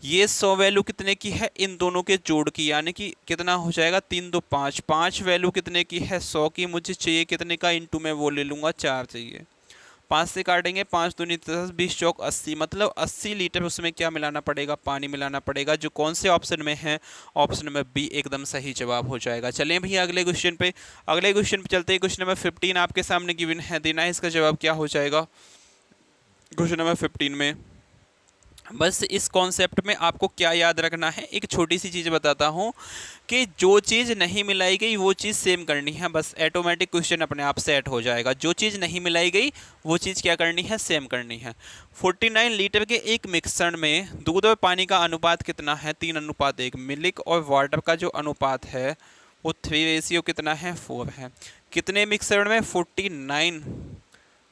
ये 100 वैल्यू कितने की है, इन दोनों के जोड़ की, यानी कि कितना हो जाएगा, 3 2 5। 5 वैल्यू कितने की है, 100 की। मुझे चाहिए कितने का, इंटू में वो ले लूँगा, 4 चाहिए। 5 से काटेंगे, 5 दूनी 10, 20 चौक 80, मतलब 80 लीटर उसमें क्या मिलाना पड़ेगा, पानी मिलाना पड़ेगा। जो कौन से ऑप्शन में है, ऑप्शन नंबर बी एकदम सही जवाब हो जाएगा। चलें भैया अगले क्वेश्चन पे, अगले क्वेश्चन पे चलते हैं। क्वेश्चन नंबर 15 आपके सामने गिवन है, देना है इसका जवाब क्या हो जाएगा क्वेश्चन नंबर 15 में। बस इस कॉन्सेप्ट में आपको क्या याद रखना है, एक छोटी सी चीज़ बताता हूँ कि जो चीज़ नहीं मिलाई गई वो चीज़ सेम करनी है, बस ऑटोमेटिक क्वेश्चन अपने आप सेट हो जाएगा। जो चीज़ नहीं मिलाई गई वो चीज़ क्या करनी है, सेम करनी है। 49 लीटर के एक मिश्रण में दूध और पानी का अनुपात कितना है, 3:1। मिल्क और वाटर का जो अनुपात है वो 3 कितना है, 4 है। कितने मिश्रण में, 49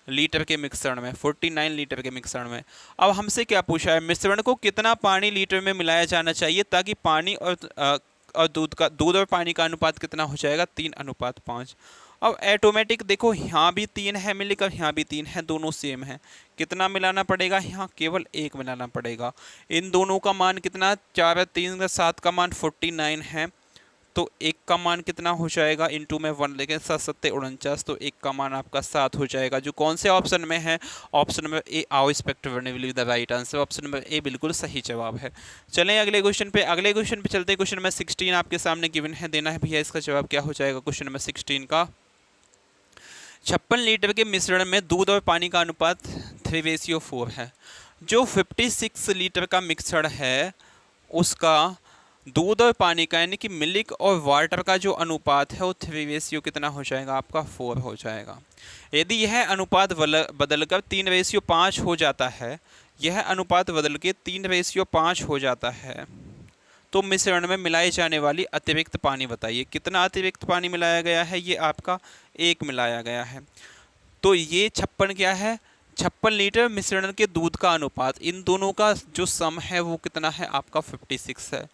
लीटर के मिश्रण में, 49 लीटर के मिश्रण में। अब हमसे क्या पूछा है, मिश्रण को कितना पानी लीटर में मिलाया जाना चाहिए ताकि पानी और दूध और पानी का अनुपात कितना हो जाएगा, 3:5। अब ऑटोमेटिक देखो यहाँ भी 3 है मिल्क और यहाँ भी 3 है, दोनों सेम है। कितना मिलाना पड़ेगा, यहाँ केवल 1 मिलाना पड़ेगा। इन दोनों का मान कितना, 4 3 7 का मान 49 है, तो 1 का मान कितना हो जाएगा, इंटू में 1 लेकिन 7 7 49, तो 1 का मान आपका 7 हो जाएगा। जो कौन से ऑप्शन में है, ऑप्शन नंबर ए, आओ respectively the right answer, option number A बिल्कुल सही जवाब है। चलें अगले क्वेश्चन पे, अगले क्वेश्चन पे चलते हैं। क्वेश्चन नंबर 16 आपके सामने गिवन है, देना है भैया इसका जवाब क्या हो जाएगा क्वेश्चन नंबर 16 का। 56 लीटर के मिश्रण में दूध और पानी का अनुपात 3:4 है। जो 56 लीटर का मिक्सचर है उसका दूध और पानी का यानी कि मिल्क और वाटर का जो अनुपात है वो 3 रेशियो कितना हो जाएगा, आपका 4 हो जाएगा। यदि यह अनुपात बदलकर 3:5 हो जाता है, यह अनुपात बदल के 3:5 हो जाता है, तो मिश्रण में मिलाई जाने वाली अतिरिक्त पानी बताइए। कितना अतिरिक्त पानी मिलाया गया है, ये आपका 1 मिलाया गया है। तो ये 56 क्या है, 56 लीटर मिश्रण के दूध का अनुपात, इन दोनों का जो सम है वो कितना है, आपका 56 है।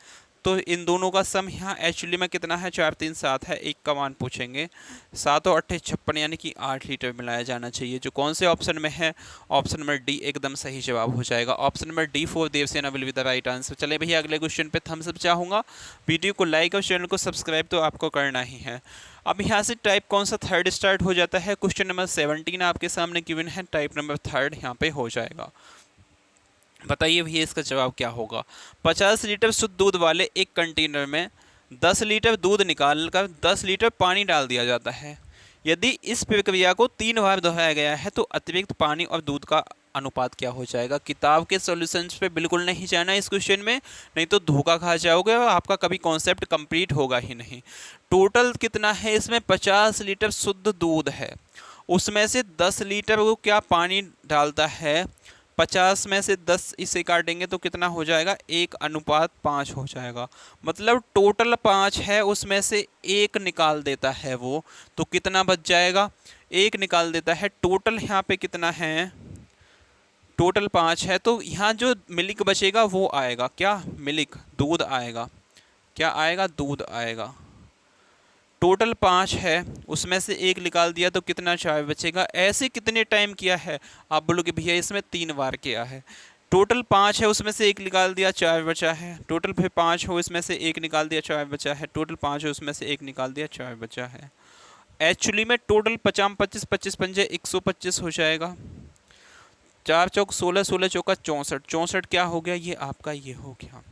तो इन दोनों का सम यहाँ एक्चुअली में कितना है, 4 3 7 है, 1 का मान पूछेंगे। 7 और 8 56 यानी कि 8 लीटर मिलाया जाना चाहिए, जो कौन से ऑप्शन में है, ऑप्शन नंबर डी एकदम सही जवाब हो जाएगा। Option number D for Devsena will be the right answer. चले भैया अगले क्वेश्चन पे थम्स अप चाहूँगा, वीडियो को लाइक और चैनल को सब्सक्राइब तो आपको करना ही है। अब यहाँ से टाइप कौन सा थर्ड स्टार्ट हो जाता है, क्वेश्चन नंबर 17 आपके सामने गिवन है, टाइप नंबर थर्ड यहाँ पे हो जाएगा। बताइए भैया इसका जवाब क्या होगा। 50 लीटर शुद्ध दूध वाले एक कंटेनर में 10 लीटर दूध निकालकर 10 लीटर पानी डाल दिया जाता है। यदि इस प्रक्रिया को 3 बार दोहराया गया है तो अतिरिक्त पानी और दूध का अनुपात क्या हो जाएगा। किताब के सॉल्यूशंस पे बिल्कुल नहीं जाना इस क्वेश्चन में, नहीं तो धोखा खा जाओगे और आपका कभी कॉन्सेप्ट कंप्लीट होगा ही नहीं। टोटल कितना है इसमें, 50 लीटर शुद्ध दूध है, उसमें से 10 लीटर वो क्या पानी डालता है, 50 में से 10 इसे काटेंगे तो कितना हो जाएगा, 1:5 हो जाएगा। मतलब टोटल 5 है, उसमें से 1 निकाल देता है वो, तो कितना बच जाएगा, 1 निकाल देता है। टोटल यहाँ पे कितना है, टोटल 5 है, तो यहाँ जो मिल्क बचेगा वो आएगा क्या, मिल्क दूध आएगा, क्या आएगा, दूध आएगा। टोटल 5 है, उसमें से 1 निकाल दिया तो कितना 4 बचेगा। ऐसे कितने टाइम किया है, आप बोलोगे भैया इसमें 3 बार किया है। टोटल 5 है, उसमें से 1 निकाल दिया 4 बचा है। टोटल फिर 5 हो, इसमें से 1 निकाल दिया 4 बचा है। टोटल 5 है, उसमें से 1 निकाल दिया 4 बचा है। एक्चुअली में टोटल 50 25 25 पंजे 125 हो जाएगा। 4 चौक 16, 16 चौका 64, 64 क्या हो गया, ये आपका ये हो गया।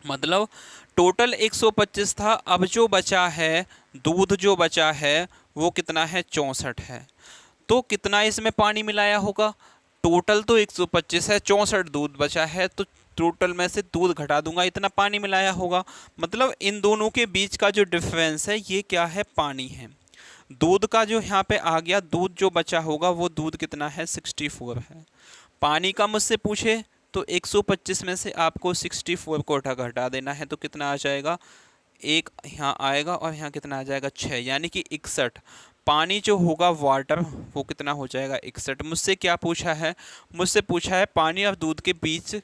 मतलब टोटल 125 था, अब जो बचा है दूध जो बचा है वो कितना है, 64 है। तो कितना इसमें पानी मिलाया होगा, टोटल तो 125 है, 64 दूध बचा है, तो टोटल में से दूध घटा दूंगा, इतना पानी मिलाया होगा। मतलब इन दोनों के बीच का जो डिफरेंस है ये क्या है, पानी है। दूध का जो यहाँ पे आ गया, दूध जो बचा होगा वो दूध कितना है, 64 है। पानी का मुझसे पूछे तो 125 में से आपको 64 को घटा देना है, तो कितना आ जाएगा, 1 यहाँ आएगा और यहाँ कितना आ जाएगा, 6, यानी कि 61। पानी जो होगा वाटर वो कितना हो जाएगा, 61। मुझसे क्या पूछा है, मुझसे पूछा है पानी और दूध के बीच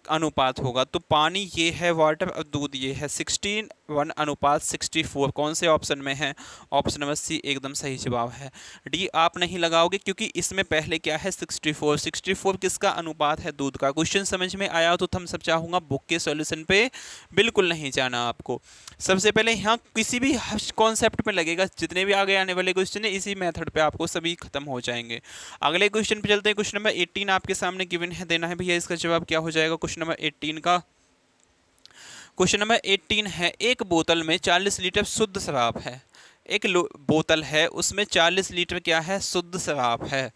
अनुपात होगा, तो पानी ये है वाटर और दूध ये है, 16:64 कौन से ऑप्शन में है, ऑप्शन नंबर सी एकदम सही जवाब है। डी आप नहीं लगाओगे क्योंकि इसमें पहले क्या है, 64 64 किसका अनुपात है, दूध का। क्वेश्चन समझ में आया तो हम सब चाहूँगा बुक के सॉल्यूशन पे बिल्कुल नहीं जाना आपको। सबसे पहले यहाँ किसी भी कॉन्सेप्ट में लगेगा, जितने भी आगे आने वाले क्वेश्चन है इसी मेथड पे आपको सभी खत्म हो जाएंगे। अगले क्वेश्चन पे चलते हैं। क्वेश्चन नंबर 18 आपके सामने गिवन है, देना है भैया इसका जवाब क्या हो जाएगा। क्वेश्चन नंबर 18 का, क्वेश्चन नंबर 18 है, एक बोतल में 40 लीटर शुद्ध शराब है। एक बोतल है, उसमें 40 लीटर क्या है, शुद्ध शराब है,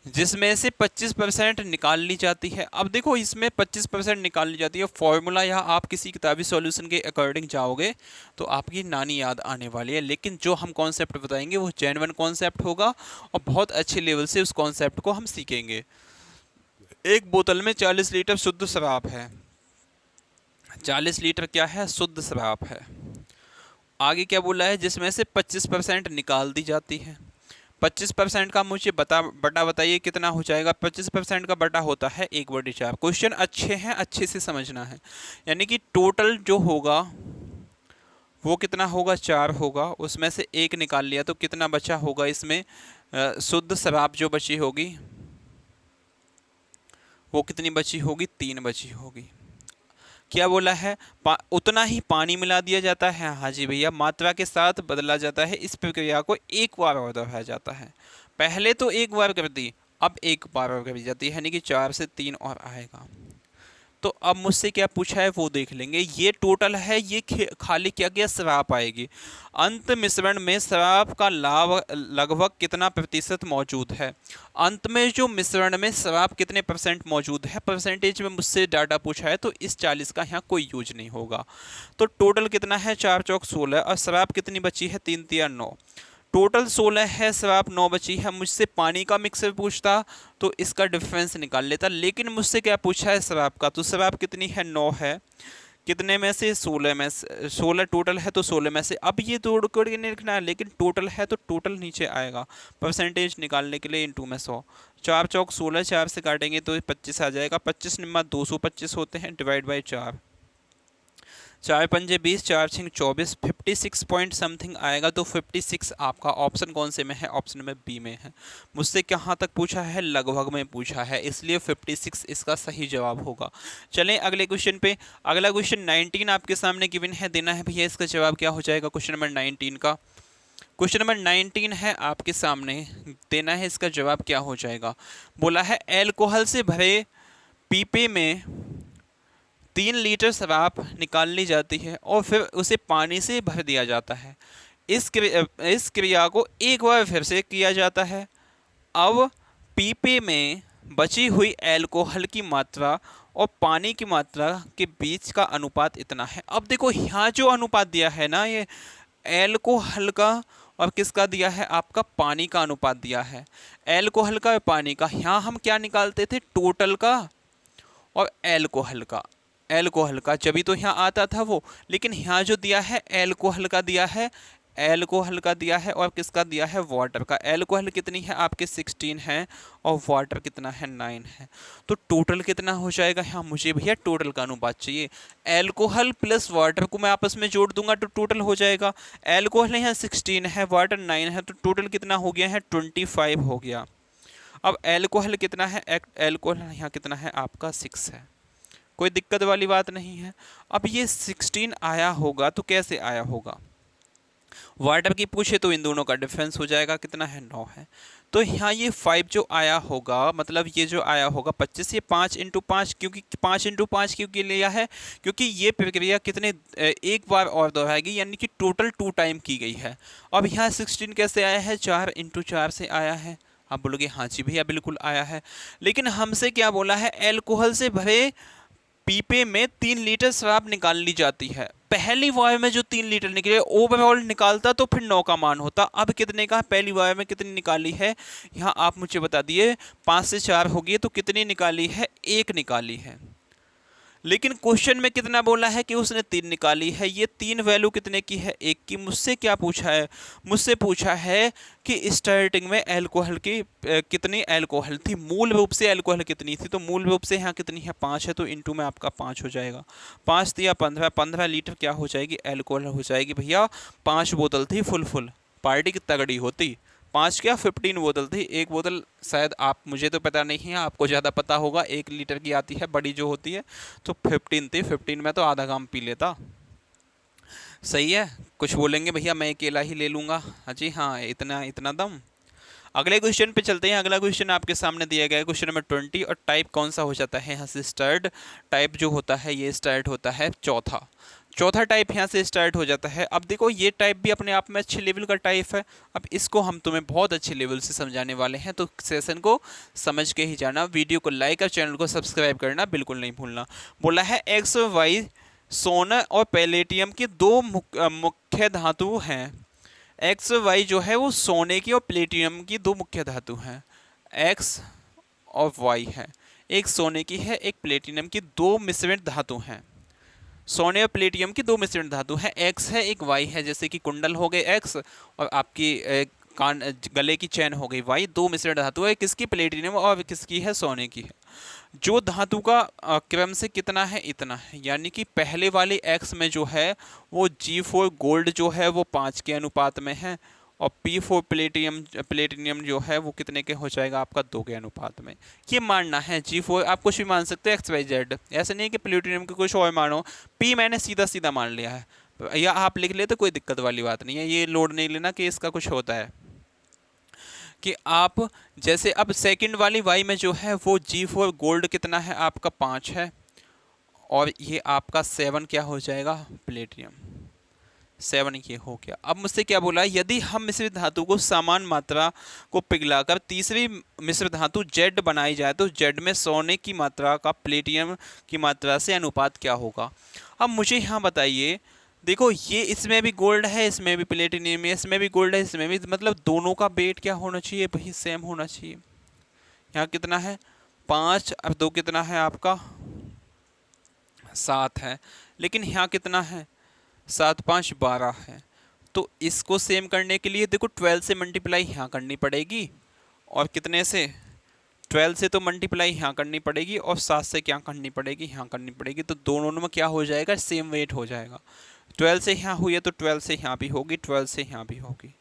जिसमें से 25% निकाल ली जाती है। अब देखो इसमें 25% निकाल ली जाती है, फॉर्मूला या आप किसी किताबी सॉल्यूशन के अकॉर्डिंग जाओगे तो आपकी नानी याद आने वाली है, लेकिन जो हम कॉन्सेप्ट बताएंगे वो जेन्युइन कॉन्सेप्ट होगा और बहुत अच्छे लेवल से उस कॉन्सेप्ट को हम सीखेंगे। एक बोतल में 40 लीटर शुद्ध शराब है, 40 लीटर क्या है, शुद्ध शराब है। आगे क्या बोला है, जिसमें से 25% निकाल दी जाती है। 25% का मुझे बटा बताइए कितना हो जाएगा। 25% का बटा होता है 1/4। क्वेश्चन अच्छे हैं, अच्छे से समझना है। यानी कि टोटल जो होगा वो कितना होगा, 4 होगा, उसमें से 1 निकाल लिया तो कितना बचा होगा इसमें, शुद्ध शराब जो बची होगी वो कितनी बची होगी, 3 बची होगी। क्या बोला है, उतना ही पानी मिला दिया जाता है। हाँ जी भैया, मात्रा के साथ बदला जाता है। इस प्रक्रिया को एक बार और दोहराया जाता है। पहले तो एक बार कर दी, अब एक बार और कर दी जाती है, यानी कि 4 से 3 और आएगा। तो अब मुझसे क्या पूछा है वो देख लेंगे। ये टोटल है, ये खाली क्या क्या शराब आएगी। अंत मिश्रण में शराब का लाभ लगभग कितना प्रतिशत मौजूद है। अंत में जो मिश्रण में शराब कितने परसेंट मौजूद है, परसेंटेज में मुझसे डाटा पूछा है, तो इस 40 का यहाँ कोई यूज नहीं होगा। तो टोटल कितना है, 4 चौक 16, और शराब कितनी बची है, 3 तिया 9। टोटल 16 है, शराब 9 बची है। मुझसे पानी का मिक्सर पूछता तो इसका डिफरेंस निकाल लेता, लेकिन मुझसे क्या पूछा है, शराब का। तो शराब कितनी है, 9 है। कितने में से, 16 में से। 16 टोटल है तो 16 में से। अब ये तोड़ कर नहीं लिखना है, लेकिन टोटल है तो टोटल नीचे आएगा परसेंटेज निकालने के लिए, इंटू में 100। 4 चौक 16, 4 से काटेंगे तो 25 आ जाएगा। 25 निम्मा 225 होते हैं, डिवाइड बाई 4। 4 पंजे 20, 4 छिंग 24, 56 पॉइंट समथिंग आएगा। तो 56 आपका ऑप्शन कौन से में है, ऑप्शन में बी में है। मुझसे कहाँ तक पूछा है, लगभग में पूछा है, इसलिए 56 इसका सही जवाब होगा। चलें अगले क्वेश्चन पे। अगला क्वेश्चन 19 आपके सामने गिवन है, देना है भैया इसका जवाब क्या हो जाएगा क्वेश्चन नंबर 19 का। क्वेश्चन नंबर 19 है आपके सामने, देना है इसका जवाब क्या हो जाएगा। बोला है एल्कोहल से भरे पीपे में 3 लीटर शराब निकाल ली जाती है और फिर उसे पानी से भर दिया जाता है। इस क्रिया को एक बार फिर से किया जाता है। अब पीपे में बची हुई एल्कोहल की मात्रा और पानी की मात्रा के बीच का अनुपात इतना है। अब देखो यहाँ जो अनुपात दिया है ना, ये एल्कोहल का और किसका दिया है, आपका पानी का अनुपात दिया है। एल्कोहल का और पानी का। यहाँ हम क्या निकालते थे, टोटल का और एल्कोहल का। एल्कोहल का जब भी तो यहाँ आता था वो, लेकिन यहाँ जो दिया है एल्कोहल का दिया है, एल्कोहल का दिया है और किसका दिया है, वाटर का। एल्कोहल कितनी है आपके 16 है और वाटर कितना है 9 है। तो टोटल कितना हो जाएगा, यहाँ मुझे भैया टोटल का अनुपात चाहिए। एल्कोहल प्लस वाटर को मैं आपस में जोड़ दूंगा तो टोटल हो जाएगा। एल्कोहल यहाँ 16 है, वाटर 9 है, तो टोटल कितना हो गया है, 25 हो गया। अब एल्कोहल कितना है, एल्कोहल यहाँ कितना है आपका 6 है। कोई दिक्कत वाली बात नहीं है। अब ये 16 आया होगा तो कैसे आया होगा, वाटर की पूछे तो इन दोनों का डिफरेंस हो जाएगा, कितना है 9 है। तो यहाँ ये 5 जो आया होगा, मतलब ये जो आया होगा 25, ये 5 इंटू 5, क्योंकि 5 इंटू 5 क्योंकि लिया है, क्योंकि ये प्रक्रिया कितने एक बार और दोहराएगी, यानी कि टोटल 2 टाइम की गई है। अब यहाँ 16 कैसे आया है, 4 इंटू 4 से आया है। आप बोलोगे हाँ जी भैया बिल्कुल आया है, लेकिन हमसे क्या बोला है, एल्कोहल से भरे पीपे में 3 लीटर शराब निकाल ली जाती है। पहली वार में जो 3 लीटर निकले, ओवरऑल निकालता तो फिर 9 का मान होता। अब कितने का, पहली वार में कितनी निकाली है, यहाँ आप मुझे बता दिए, 5 से 4 होगी, तो कितनी निकाली है, 1 निकाली है। लेकिन क्वेश्चन में कितना बोला है कि उसने 3 निकाली है। ये 3 वैल्यू कितने की है, 1 की। मुझसे क्या पूछा है, मुझसे पूछा है कि स्टार्टिंग में एल्कोहल की कितनी एल्कोहल थी, मूल रूप से एल्कोहल कितनी थी। तो मूल रूप से यहाँ कितनी है, 5 है, तो इंटू में आपका 5 हो जाएगा। 5 दिया 15, 15 लीटर क्या हो जाएगी, एल्कोहल हो जाएगी भैया। 5 बोतल थी फुल पार्टी की तगड़ी होती। 5 क्या 15 बोतल थी। एक बोतल शायद आप, मुझे तो पता नहीं है, आपको ज़्यादा पता होगा, 1 लीटर की आती है बड़ी जो होती है, तो 15 थी। 15 में तो आधा काम पी लेता। सही है, कुछ बोलेंगे भैया मैं अकेला ही ले लूँगा, हाँ जी हाँ, इतना इतना दम। अगले क्वेश्चन पे चलते हैं। अगला क्वेश्चन आपके सामने दिया गया है, क्वेश्चन नंबर 20, और टाइप कौन सा हो जाता है यहाँ से स्टार्ट। टाइप जो होता है ये स्टार्ट होता है चौथा टाइप यहाँ से स्टार्ट हो जाता है। अब देखो ये टाइप भी अपने आप में अच्छे लेवल का टाइप है। अब इसको हम तुम्हें बहुत अच्छे लेवल से समझाने वाले हैं, तो सेशन को समझ के ही जाना। वीडियो को लाइक और चैनल को सब्सक्राइब करना बिल्कुल नहीं भूलना। बोला है एक्स और वाई सोना और पैलेडियम की 2 मुख्य धातु हैं। एक्स वाई जो है वो सोने की और प्लेटिनम की 2 मुख्य धातु हैं। एक्स और वाई है, एक सोने की है, एक प्लेटिनम की, 2 मिश्रित धातु हैं। सोने और प्लेटिनम की 2 मिश्रित धातु हैं। एक्स है, एक वाई है, जैसे कि कुंडल हो गए एक्स और आपकी कान गले की चैन हो गई वाई। 2 मिश्रित धातु है, किसकी, प्लेटिनम और किसकी है, सोने की है। जो धातु का क्रम से कितना है, इतना है, यानी कि पहले वाले एक्स में जो है वो G4 गोल्ड जो है वो 5 के अनुपात में है, और P4 प्लेटिनियम जो है वो कितने के हो जाएगा आपका, 2 के अनुपात में। ये मानना है G4, आप कुछ भी मान सकते हैं XYZ, ऐसे नहीं कि प्लेटिनियम के कुछ और मानो। P मैंने सीधा सीधा मान लिया है, या आप लिख ले तो कोई दिक्कत वाली बात नहीं है, ये लोड नहीं लेना कि इसका कुछ होता है। कि आप जैसे अब सेकंड वाली वाई में जो है वो G4 गोल्ड कितना है आपका, 5 है, और ये आपका 7 क्या हो जाएगा, प्लेटिनम। 7 ये हो गया। अब मुझसे क्या बोला है, यदि हम मिश्रित धातु को समान मात्रा को पिघलाकर तीसरी मिश्र धातु जेड बनाई जाए तो जेड में सोने की मात्रा का प्लेटिनम की मात्रा से अनुपात क्या होगा। अब मुझे यहाँ बताइए, देखो ये इसमें भी गोल्ड है, इसमें भी प्लेटिनियम है, इसमें भी गोल्ड है, इसमें भी, मतलब दोनों का वेट क्या होना चाहिए भाई, सेम होना चाहिए। यहाँ कितना है 5 और 2 कितना है आपका 7 है, लेकिन यहाँ कितना है 7 5 12 है। तो इसको सेम करने के लिए देखो 12 से मल्टीप्लाई यहाँ करनी पड़ेगी और कितने से 12 से तो मल्टीप्लाई यहाँ करनी पड़ेगी और 7 से क्या करनी पड़ेगी, यहाँ करनी पड़ेगी। तो दोनों में क्या हो जाएगा, सेम वेट हो जाएगा। 12 से यहाँ हुई है तो 12 से यहाँ भी होगी, 12 से यहाँ भी होगी,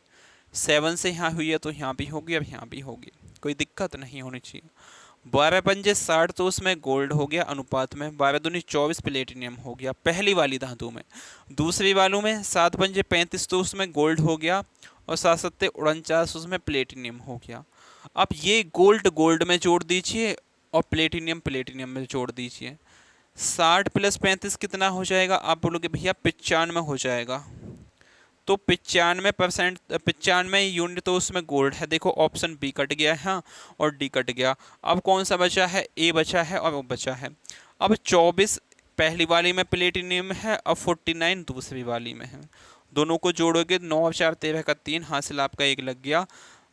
7 से यहाँ हुई है तो यहाँ भी होगी और यहाँ भी होगी, कोई दिक्कत नहीं होनी चाहिए। 12 पंजे 60 तो उसमें गोल्ड हो गया अनुपात में, 12 दूनी 24 प्लेटिनियम हो गया पहली वाली धातु में। दूसरी वालों में 7 पंजे 35 तो उसमें गोल्ड हो गया और 7 सत्ते 49 उसमें प्लेटिनियम हो गया। अब ये गोल्ड गोल्ड में जोड़ दीजिए और प्लेटिनियम प्लेटिनियम में जोड़ दीजिए। 60 + 35 कितना हो जाएगा, आप बोलोगे भैया 95 हो जाएगा। तो 95% 95 यूनिट तो उसमें गोल्ड है। देखो ऑप्शन बी कट गया है हाँ, और डी कट गया। अब कौन सा बचा है, ए बचा है और वो बचा है। अब 24 पहली वाली में प्लेटिनियम है और 49 दूसरी वाली में है। दोनों को जोड़ोगे 9 और 4 13 का 3 हासिल आपका 1 लग गया,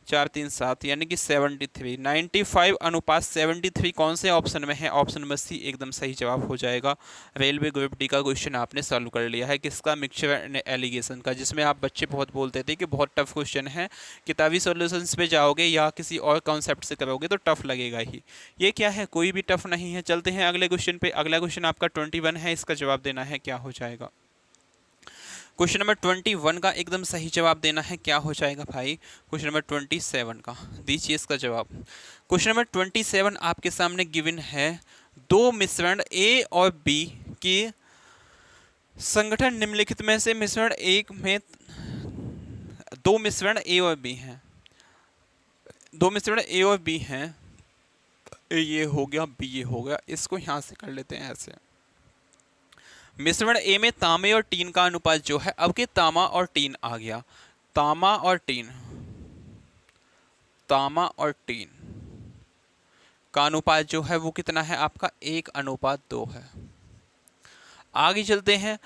4 3 7 यानी कि 73 95 अनुपात 73 कौन से ऑप्शन में है, ऑप्शन नंबर सी एकदम सही जवाब हो जाएगा। रेलवे ग्रुप डी का क्वेश्चन आपने सॉल्व कर लिया है, किसका, मिक्सचर एंड एलिगेशन का, जिसमें आप बच्चे बहुत बोलते थे कि बहुत टफ क्वेश्चन है, किताबी सॉल्यूशंस पे जाओगे या किसी और कॉन्सेप्ट से करोगे तो टफ लगेगा ही। ये क्या है, कोई भी टफ नहीं है। चलते हैं अगले क्वेश्चन पे। अगला क्वेश्चन आपका 21 है, इसका जवाब देना है, क्या हो जाएगा। क्वेश्चन नंबर 21 का एकदम सही जवाब देना है, क्या हो जाएगा भाई। क्वेश्चन नंबर 27 का दीजिए इसका जवाब। क्वेश्चन नंबर 27 आपके सामने गिवन है, दो मिश्रण ए और बी के संगठन निम्नलिखित में से मिश्रण एक में, दो मिश्रण ए और बी हैं, दो मिश्रण ए और बी हैं, ये हो गया बी ये हो गया, इसको यहां से कर लेते हैं ऐसे। मिश्रण ए में तांबे और टीन का अनुपात जो है, अब के तांबा और टीन आ गया, तांबा और टीन, तांबा और टीन का अनुपात जो है वो कितना है आपका 1:2 है। आगे चलते हैं,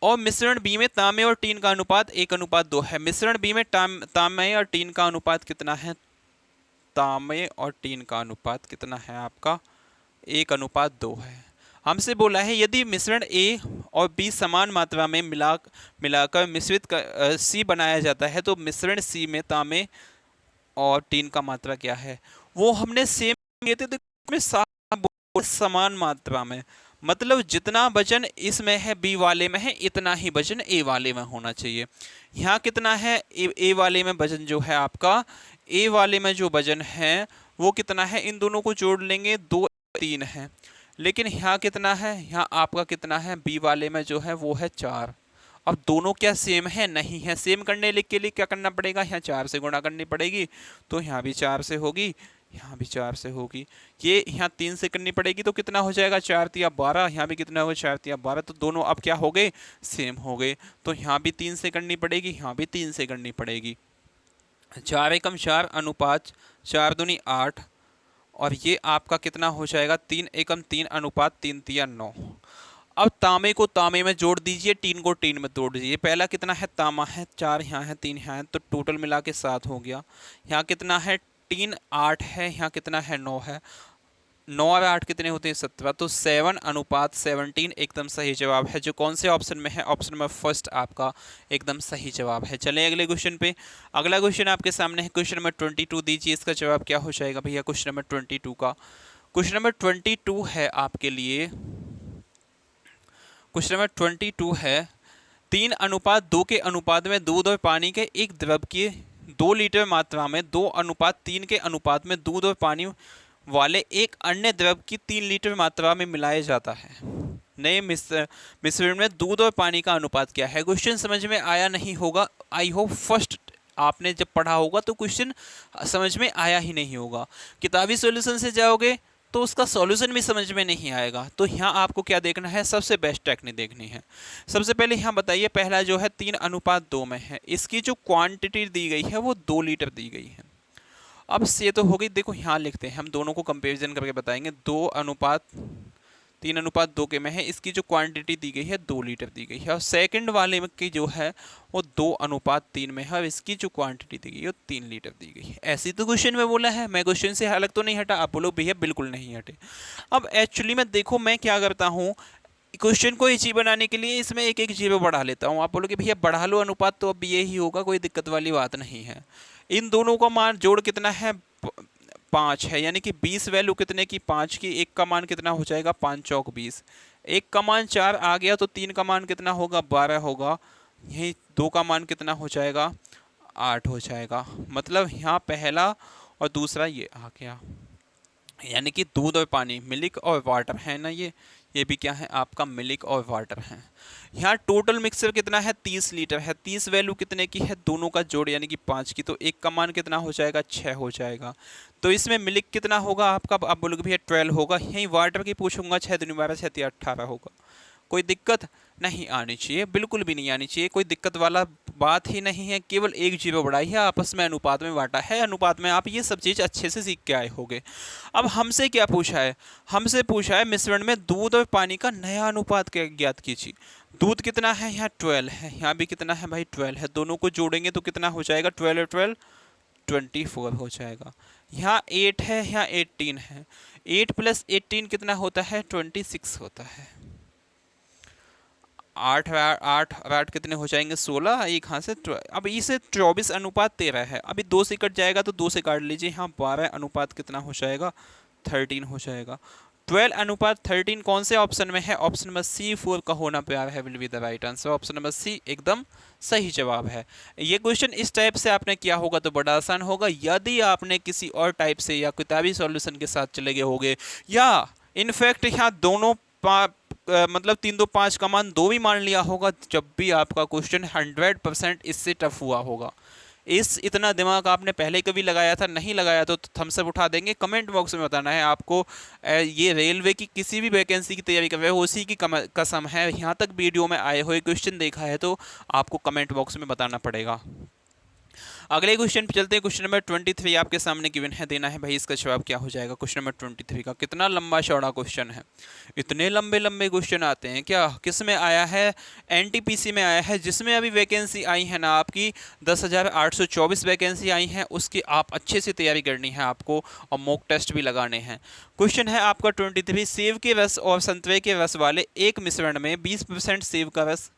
और मिश्रण बी में तांबे और टीन का अनुपात 1:2 है। मिश्रण बी में तांबे और टीन का अनुपात कितना है, तांबे और टीन का अनुपात कितना है आपका 1:2 है। हमसे बोला है यदि मिश्रण ए और बी समान मात्रा में मिलाकर मिश्रित सी बनाया जाता है तो मिश्रण सी में तांबे और टीन का मात्रा क्या है। वो हमने सेम किए थे, तो समान मात्रा में, मतलब जितना वजन इसमें है बी वाले में है इतना ही वजन ए वाले में होना चाहिए। यहाँ कितना है, ए वाले में वजन जो है आपका, ए वाले में जो वजन है वो कितना है, इन दोनों को जोड़ लेंगे 2 3 है। लेकिन यहाँ कितना है, यहाँ आपका कितना है, बी वाले में जो है वो है 4। अब दोनों क्या सेम है, नहीं है। सेम करने के लिए क्या करना पड़ेगा, यहाँ 4 से गुणा करनी पड़ेगी, तो यहाँ भी 4 से होगी, यहाँ भी 4 से होगी। ये यहाँ 3 से करनी पड़ेगी तो कितना हो जाएगा, 4 तिया 12, यहाँ भी कितना होगा 4 तिया 12। तो दोनों अब क्या हो गए, सेम हो गए। तो यहाँ भी 3 से करनी पड़ेगी, यहाँ भी 3 से करनी पड़ेगी। 4 एकम 4 अनुपात 4 दूनी 8, और ये आपका कितना हो जाएगा 3 एकम 3 अनुपात 3 तिया 9। अब तांबे को तांबे में जोड़ दीजिए, टीन को टीन में तोड़ दीजिए। पहला कितना है, तांबा है 4 यहाँ है 3 यहाँ है, तो टोटल मिला के 7 हो गया। यहाँ कितना है, टीन 8 है, यहाँ कितना है 9 है, 9 और 8 कितने होते हैं 17। तो 7:17 एकदम सही जवाब है, जो कौन से ऑप्शन में है, ऑप्शन नंबर फर्स्ट आपका एकदम सही जवाब है। चलें अगले क्वेश्चन पे। अगला क्वेश्चन आपके सामने है, क्वेश्चन नंबर 22 दीजिए, इसका जवाब क्या हो जाएगा भैया। क्वेश्चन नंबर 22 का, क्वेश्चन नंबर 22 है आपके लिए, क्वेश्चन नंबर 22 है, 3:2 के अनुपात में दूध और पानी के एक द्रव की 2 लीटर मात्रा में 2:3 के अनुपात में दूध और पानी वाले एक अन्य द्रव की 3 लीटर मात्रा में मिलाया जाता है। नए मिश्रण में दूध और पानी का अनुपात क्या है। क्वेश्चन समझ में आया नहीं होगा, आई होप फर्स्ट आपने जब पढ़ा होगा तो क्वेश्चन समझ में आया ही नहीं होगा। किताबी सॉल्यूशन से जाओगे तो उसका सॉल्यूशन भी समझ में नहीं आएगा। तो यहाँ आपको क्या देखना है, सबसे बेस्ट टेक्निक देखनी है। सबसे पहले यहाँ बताइए, पहला जो है 3:2 में है, इसकी जो क्वांटिटी दी गई है वो 2 लीटर दी गई है। अब से तो हो गई, देखो यहाँ लिखते हैं, हम दोनों को कंपेरिजन करके बताएंगे। 3:2 के में है, इसकी जो क्वांटिटी दी गई है 2 लीटर दी गई है, और सेकंड वाले में की जो है वो 2:3 में है, और इसकी जो क्वांटिटी दी गई है वो 3 लीटर दी गई है। ऐसी तो क्वेश्चन में बोला है, मैं क्वेश्चन से अलग तो नहीं हटा, आप बोलो भैया बिल्कुल नहीं हटे। अब एक्चुअली में देखो मैं क्या करता हूँ, क्वेश्चन को इजी बनाने के लिए इसमें एक एक जीरो बढ़ा लेता हूँ। आप बोलोगे भैया बढ़ा लो अनुपात, तो अब ये ही होगा, कोई दिक्कत वाली बात नहीं है। इन दोनों का मान जोड़ कितना है, 5 है, यानी कि 20 वैल्यू कितने की, 5 की। एक का मान कितना हो जाएगा, 5 चौक 20। एक का मान 4 आ गया, तो 3 का मान कितना होगा, 12 होगा। यही 2 का मान कितना हो जाएगा, 8 हो जाएगा। मतलब यहाँ पहला और दूसरा ये आ गया, यानी कि दूध और पानी, मिल्क और वाटर है ना, ये भी क्या है आपका, मिल्क और वाटर है। यहाँ टोटल मिक्सर कितना है, 30 लीटर है। 30 वैल्यू कितने की है, दोनों का जोड़ यानी कि 5 की, तो एक का मान कितना हो जाएगा, 6 हो जाएगा। तो इसमें मिल्क कितना होगा आपका, आप बोलोगे भैया 12 होगा। यहीं वाटर की पूछूंगा, 6 दूनी 12, 6 तिया 18 होगा। कोई दिक्कत नहीं आनी चाहिए, बिल्कुल भी नहीं आनी चाहिए, कोई दिक्कत वाला बात ही नहीं है। केवल एक जीरो बढ़ाई है, आपस में अनुपात में बांटा है, अनुपात में आप ये सब चीज़ अच्छे से सीख के आए होंगे। अब हमसे क्या पूछा है, हमसे पूछा है मिश्रण में दूध और पानी का नया अनुपात ज्ञात कीजिए। दूध कितना है, यहाँ 12 है, यहाँ भी कितना है भाई 12 है, दोनों को जोड़ेंगे तो कितना हो जाएगा, 12 और 12 24 हो जाएगा। यहाँ 8 है, यहाँ 18 है, 8 + 18 कितना होता है, 26 होता है। 8 और 8 कितने हो जाएंगे, 16, एक हाथ से अब इसे 24:13 है। अभी 2 से कट जाएगा तो 2 से काट लीजिए, यहाँ 12 अनुपात कितना हो जाएगा, 13 हो जाएगा। 12:13 कौन से ऑप्शन में है, ऑप्शन नंबर सी 4 का होना प्यार है will be the right answer. Option number C एकदम सही जवाब है। ये क्वेश्चन इस टाइप से आपने किया होगा तो बड़ा आसान होगा। यदि आपने किसी और टाइप से या किताबी सॉल्यूशन के साथ चले गए होंगे, या इनफैक्ट यहाँ दोनों मतलब 3 2 5 का मान 2 भी मान लिया होगा, जब भी आपका क्वेश्चन 100% इससे टफ हुआ होगा। इतना दिमाग आपने पहले कभी लगाया था, नहीं लगाया तो थम्स अप उठा देंगे। कमेंट बॉक्स में बताना है आपको, ये रेलवे की किसी भी वैकेंसी की तैयारी कर रहे हो उसी की कसम है, यहाँ तक वीडियो में आए हुए क्वेश्चन देखा है तो आपको कमेंट बॉक्स में बताना पड़ेगा। अगले क्वेश्चन पे चलते हैं। क्वेश्चन नंबर 23 आपके सामने गिवन है, देना है भाई इसका जवाब क्या हो जाएगा। क्वेश्चन नंबर 23 का कितना लंबा चौड़ा क्वेश्चन है, इतने लंबे लंबे क्वेश्चन आते हैं क्या। किस में आया है, एनटीपीसी में आया है, जिसमें अभी वैकेंसी आई है ना आपकी 10,824 वैकेंसी आई हैं, उसकी आप अच्छे से तैयारी करनी है आपको, और मॉक टेस्ट भी लगाने हैं। क्वेश्चन है आपका 23, सेब के रस और संतरे के रस वाले एक मिश्रण में 20% सेब का रस,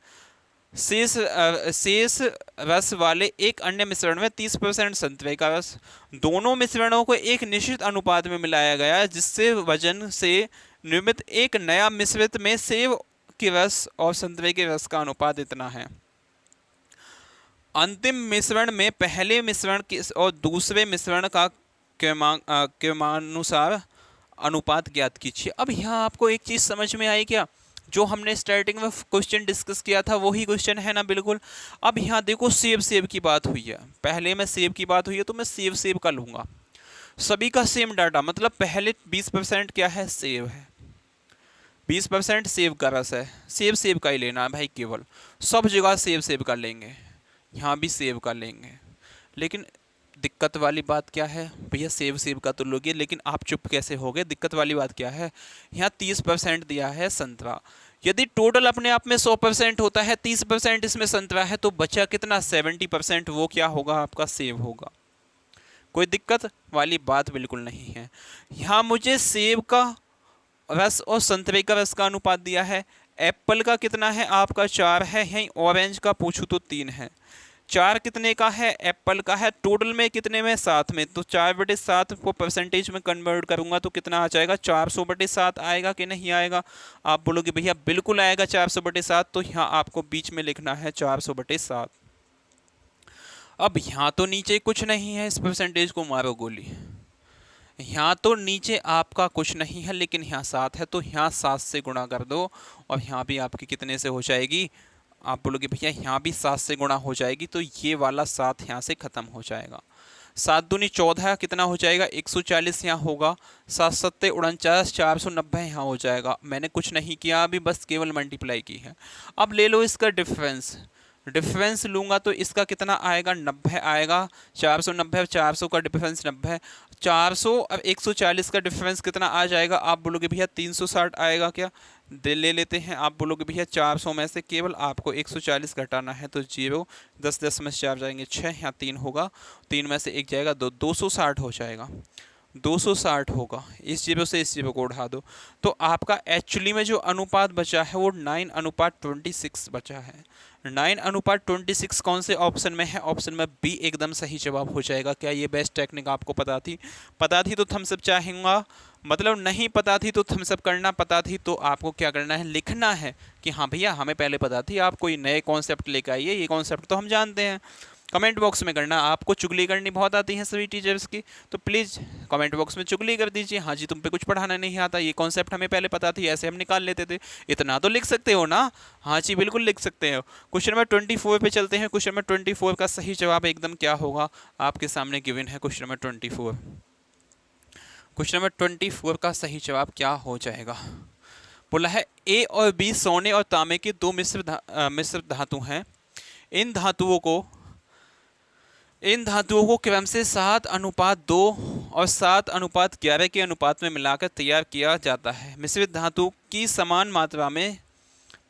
शेष रस वाले एक अन्य मिश्रण में 30% संतरे का रस, दोनों मिश्रणों को एक निश्चित अनुपात में मिलाया गया, जिससे वजन से निर्मित एक नया मिश्रित में सेब के रस और संतरे के रस का अनुपात इतना है। अंतिम मिश्रण में पहले मिश्रण के और दूसरे मिश्रण का क्रमानुसार अनुपात ज्ञात कीजिए। अब यहाँ आपको एक चीज़ समझ में आई क्या, जो हमने स्टार्टिंग में क्वेश्चन डिस्कस किया था वही क्वेश्चन है ना, बिल्कुल। अब यहाँ देखो सेब की बात हुई है, पहले में सेब की बात हुई है तो मैं सेब का लूँगा, सभी का सेम डाटा, मतलब पहले 20% क्या है, सेब है, 20% सेब का रस है, सेब का ही लेना है भाई, केवल सब जगह सेब का लेंगे, यहाँ भी सेब का लेंगे। लेकिन दिक्कत वाली बात क्या है भैया, सेब का तो लोगे, लेकिन आप चुप कैसे हो गए। दिक्कत वाली बात क्या है, यहाँ 30% दिया है संतरा। यदि टोटल अपने आप में 100% होता है, 30% इसमें संतरा है, तो बचा कितना, 70%, वो क्या होगा आपका, सेब होगा। कोई दिक्कत वाली बात बिल्कुल नहीं है। यहाँ मुझे सेब का रस और संतरे का रस का अनुपात दिया है। एप्पल का कितना है आपका, 4 है, यहीं ऑरेंज का पूछूँ तो 3 है। 4 कितने का है, एप्पल का है, टोटल में कितने में, 7 में, तो 4/7 को परसेंटेज में कन्वर्ट करूंगा तो कितना आ जाएगा, 400/7 आएगा कि नहीं आएगा। आप बोलोगे भैया बिल्कुल आएगा 400/7, तो यहाँ आपको बीच में लिखना है 400/7। अब यहाँ तो नीचे कुछ नहीं है, इस परसेंटेज को मारो गोली। यहाँ तो नीचे आपका कुछ नहीं है, लेकिन यहाँ 7 है, तो यहाँ 7 से गुणा कर दो, और यहाँ भी आपकी कितने से हो जाएगी, आप बोलोगे भैया यहाँ भी 7 से गुणा हो जाएगी, तो ये वाला 7 यहाँ से ख़त्म हो जाएगा। 7 दूनी 14 कितना हो जाएगा 140 यहाँ होगा, 7 सत्ते 49, 490 यहाँ हो जाएगा। मैंने कुछ नहीं किया अभी, बस केवल मल्टीप्लाई की है। अब ले लो इसका डिफरेंस, डिफरेंस लूंगा तो इसका कितना आएगा 90 आएगा, 490 और 400 का डिफरेंस 90, 400 अब 140 का डिफरेंस कितना आ जाएगा, आप बोलोगे भैया 360 आएगा क्या, ले लेते हैं। आप बोलोगे भैया 400 में से केवल आपको 140 घटाना है तो 0, 10 10 में से 4 जाएंगे 6, यहाँ 3 होगा, 3 में से 1 जाएगा 2, 260 हो जाएगा, 260 होगा। इस 0 से इस 0 को उठा दो तो आपका एक्चुअली में जो अनुपात बचा है वो 9:26 बचा है। 9:26 कौन से ऑप्शन में है, ऑप्शन में बी एकदम सही जवाब हो जाएगा। क्या ये बेस्ट टेक्निक आपको पता थी? पता थी तो थम्स अप चाहूँगा, मतलब नहीं पता थी तो थम्स अप करना, पता थी तो आपको क्या करना है, लिखना है कि हाँ भैया हमें पहले पता थी। आप कोई नए कॉन्सेप्ट लेकर आइए, ये कॉन्सेप्ट तो हम जानते हैं। कमेंट बॉक्स में करना, आपको चुगली करनी बहुत आती है सभी टीचर्स की, तो प्लीज़ कमेंट बॉक्स में चुगली कर दीजिए, हाँ जी तुम पे कुछ पढ़ाना नहीं आता, ये कॉन्सेप्ट हमें पहले पता थी, ऐसे हम निकाल लेते थे। इतना तो लिख सकते हो ना? हाँ जी बिल्कुल लिख सकते हो। क्वेश्चन नंबर 24 पे चलते हैं। क्वेश्चन नंबर 24 का सही जवाब एकदम क्या होगा, आपके सामने गिवन है क्वेश्चन नंबर 24। क्वेश्चन नंबर 24 का सही जवाब क्या हो जाएगा? बोला है ए और बी सोने और तांबे के दो मिश्र धातु हैं। इन धातुओं को क्रम से 7:2 और 7:11 के अनुपात में मिलाकर तैयार किया जाता है। मिश्रित धातु की समान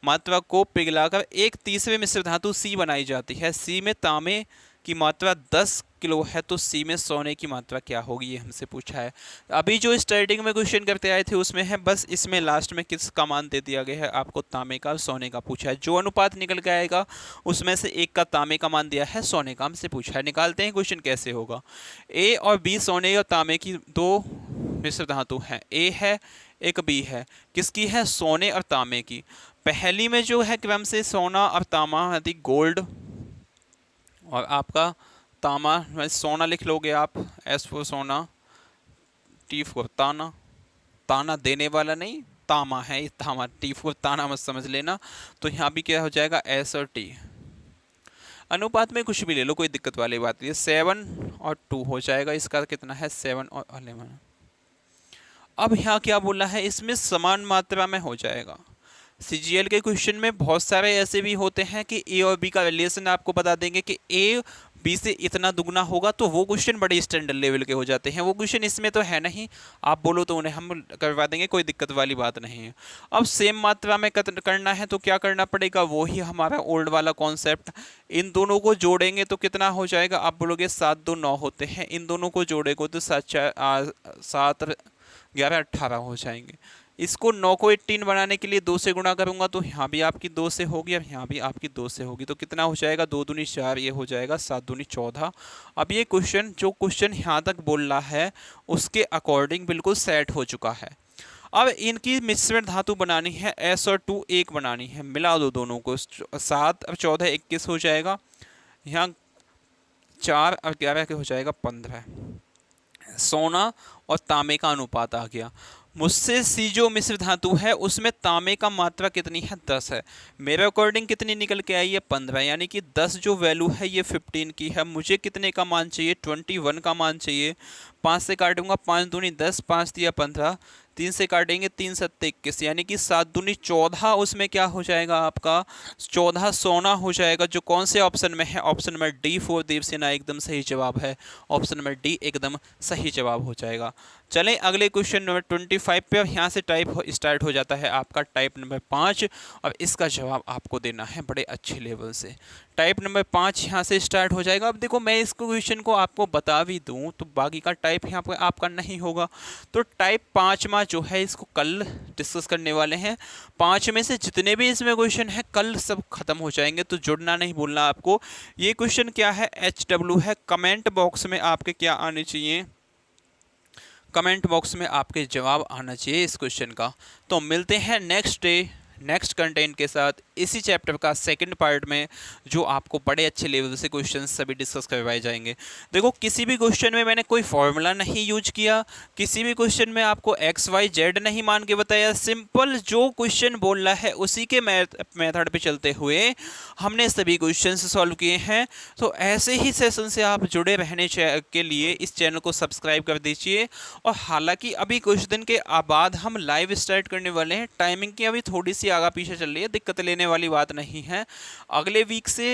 मात्रा को पिघलाकर एक तीसरे मिश्र धातु सी बनाई जाती है। सी में तांबे की मात्रा 10 किलो है तो सी में सोने की मात्रा क्या होगी, ये हमसे पूछा है। अभी जो स्टार्टिंग में क्वेश्चन करते आए थे उसमें है, बस इसमें लास्ट में किसका मान दे दिया गया है, आपको तांबे का और सोने का पूछा है। जो अनुपात निकल के आएगा उसमें से एक का तांबे का मान दिया है, सोने का हमसे पूछा है। निकालते हैं क्वेश्चन कैसे होगा। ए और बी सोने और तांबे की दो मिश्र धातु हैं। ए है एक बी है, किसकी है, सोने और तांबे की। पहली में जो है क्रम से सोना और तांबा यदि गोल्ड, और आपका तांबा सोना लिख लोगे आप, एस फॉर सोना, टी फॉर ताना, ताना देने वाला नहीं, तामा है ये तामा, टी फॉर ताना मत समझ लेना। तो यहाँ भी क्या हो जाएगा, एस और टी। अनुपात में कुछ भी ले लो, कोई दिक्कत वाली बात नहीं है। 7 और 2 हो जाएगा, इसका कितना है 7 और 11। अब यहाँ क्या बोला है, इसमें समान मात्रा में हो जाएगा। सीजीएल के क्वेश्चन में बहुत सारे ऐसे भी होते हैं कि ए और बी का रिलेशन आपको बता देंगे कि ए बी से इतना दुगना होगा, तो वो क्वेश्चन बड़े स्टैंडर्ड लेवल के हो जाते हैं। वो क्वेश्चन इसमें तो है नहीं, आप बोलो तो उन्हें हम करवा देंगे, कोई दिक्कत वाली बात नहीं है। अब सेम मात्रा में करना है तो क्या करना पड़ेगा, वो ही हमारा ओल्ड वाला कॉन्सेप्ट। इन दोनों को जोड़ेंगे तो कितना हो जाएगा, आप बोलोगे 7 2 9 होते हैं, इन दोनों को जोड़ेगा तो 7 11 18 हो जाएंगे। इसको 9 को 18 बनाने के लिए 2 से गुणा करूंगा तो यहाँ भी आपकी 2 से होगी और यहाँ भी आपकी 2 से होगी, तो कितना हो जाएगा 2 दूनी 4, ये हो जाएगा 7 दूनी 14। अब ये क्वेश्चन जो क्वेश्चन यहाँ तक बोल रहा है उसके अकॉर्डिंग बिल्कुल सेट हो चुका है। अब इनकी मिश्रण धातु बनानी है, एस और 2 एक बनानी है, मिला दो दोनों को, 7 और 14 21 हो जाएगा, यहाँ 4 और 11 के हो जाएगा 15। सोना और तांबे का अनुपात आ गया। मुझसे सी जो मिश्र धातु है उसमें तांबे का मात्रा कितनी है, 10 है। मेरे अकॉर्डिंग कितनी निकल के आई है, 15, यानी कि 10 जो वैल्यू है ये 15 की है। मुझे कितने का मान चाहिए, 21 का मान चाहिए। 5 से काटूंगा, 5 दूनी 10, 5 दिया 15, 3 से काटेंगे 3 7 21, यानी कि 7 दूनी 14। उसमें क्या हो जाएगा आपका 14 सोना हो जाएगा, जो कौन से ऑप्शन में है, option number D for Devsena एकदम सही जवाब है। ऑप्शन नंबर डी एकदम सही जवाब हो जाएगा। चलें अगले क्वेश्चन नंबर 25 पे। अब यहाँ से टाइप स्टार्ट हो जाता है आपका टाइप नंबर 5, और इसका जवाब आपको देना है बड़े अच्छे लेवल से। टाइप नंबर 5 यहाँ से स्टार्ट हो जाएगा। अब देखो मैं इस क्वेश्चन को आपको बता भी दूँ तो बाकी का टाइप यहाँ पर आपका नहीं होगा, तो टाइप 5 में जो है इसको कल डिस्कस करने वाले हैं। 5 में से जितने भी इसमें क्वेश्चन है कल सब खत्म हो जाएंगे, तो जुड़ना नहीं भूलना आपको। ये क्वेश्चन क्या है, HW है। कमेंट बॉक्स में आपके क्या आने चाहिए, कमेंट बॉक्स में आपके जवाब आना चाहिए इस क्वेश्चन का। तो मिलते हैं नेक्स्ट डे नेक्स्ट कंटेंट के साथ इसी चैप्टर का सेकंड पार्ट में जो आपको बड़े अच्छे लेवल से क्वेश्चन सभी डिस्कस करवाए जाएंगे। देखो किसी भी क्वेश्चन में मैंने कोई फॉर्मूला नहीं यूज किया, किसी भी क्वेश्चन में आपको एक्स वाई जेड नहीं मान के बताया, सिंपल जो क्वेश्चन बोल रहा है उसी के मेथड पे चलते हुए हमने सभी क्वेश्चन सॉल्व किए हैं। तो ऐसे ही सेशन से आप जुड़े रहने के लिए इस चैनल को सब्सक्राइब कर दीजिए। और हालांकि अभी कुछ दिन के बाद हम लाइव स्टार्ट करने वाले हैं, टाइमिंग की अभी थोड़ी सी आगा पीछे चल रही है, दिक्कत लेने वाली बात नहीं है। अगले वीक से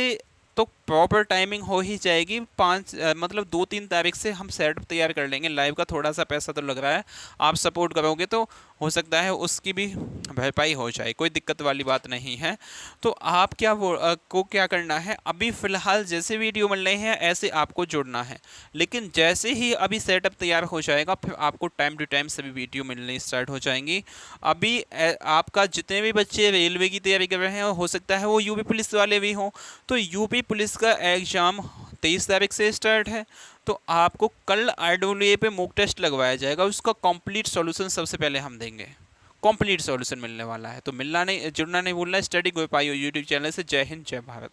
तो प्रॉपर टाइमिंग हो ही जाएगी। मतलब 2-3 तारीख से हम सेटअप तैयार कर लेंगे। लाइव का थोड़ा सा पैसा तो लग रहा है, आप सपोर्ट करोगे तो हो सकता है उसकी भी भरपाई हो जाए, कोई दिक्कत वाली बात नहीं है। तो आप को क्या करना है, अभी फ़िलहाल जैसे वीडियो मिल रहे हैं ऐसे आपको जुड़ना है, लेकिन जैसे ही अभी सेटअप तैयार हो जाएगा फिर आपको टाइम टू टाइम सभी वीडियो मिलने स्टार्ट हो जाएंगी। अभी आपका जितने भी बच्चे रेलवे की तैयारी कर रहे हैं, हो सकता है वो यूपी पुलिस वाले भी हों, तो यूपी पुलिस का एग्ज़ाम 23 तारीख से स्टार्ट है। तो आपको कल RWA पे मॉक टेस्ट लगवाया जाएगा, उसका कंप्लीट सॉल्यूशन सबसे पहले हम देंगे, कंप्लीट सॉल्यूशन मिलने वाला है। तो मिलना नहीं, जुड़ना नहीं भूलना। Study group IO YouTube channel से। जय हिंद, जय भारत।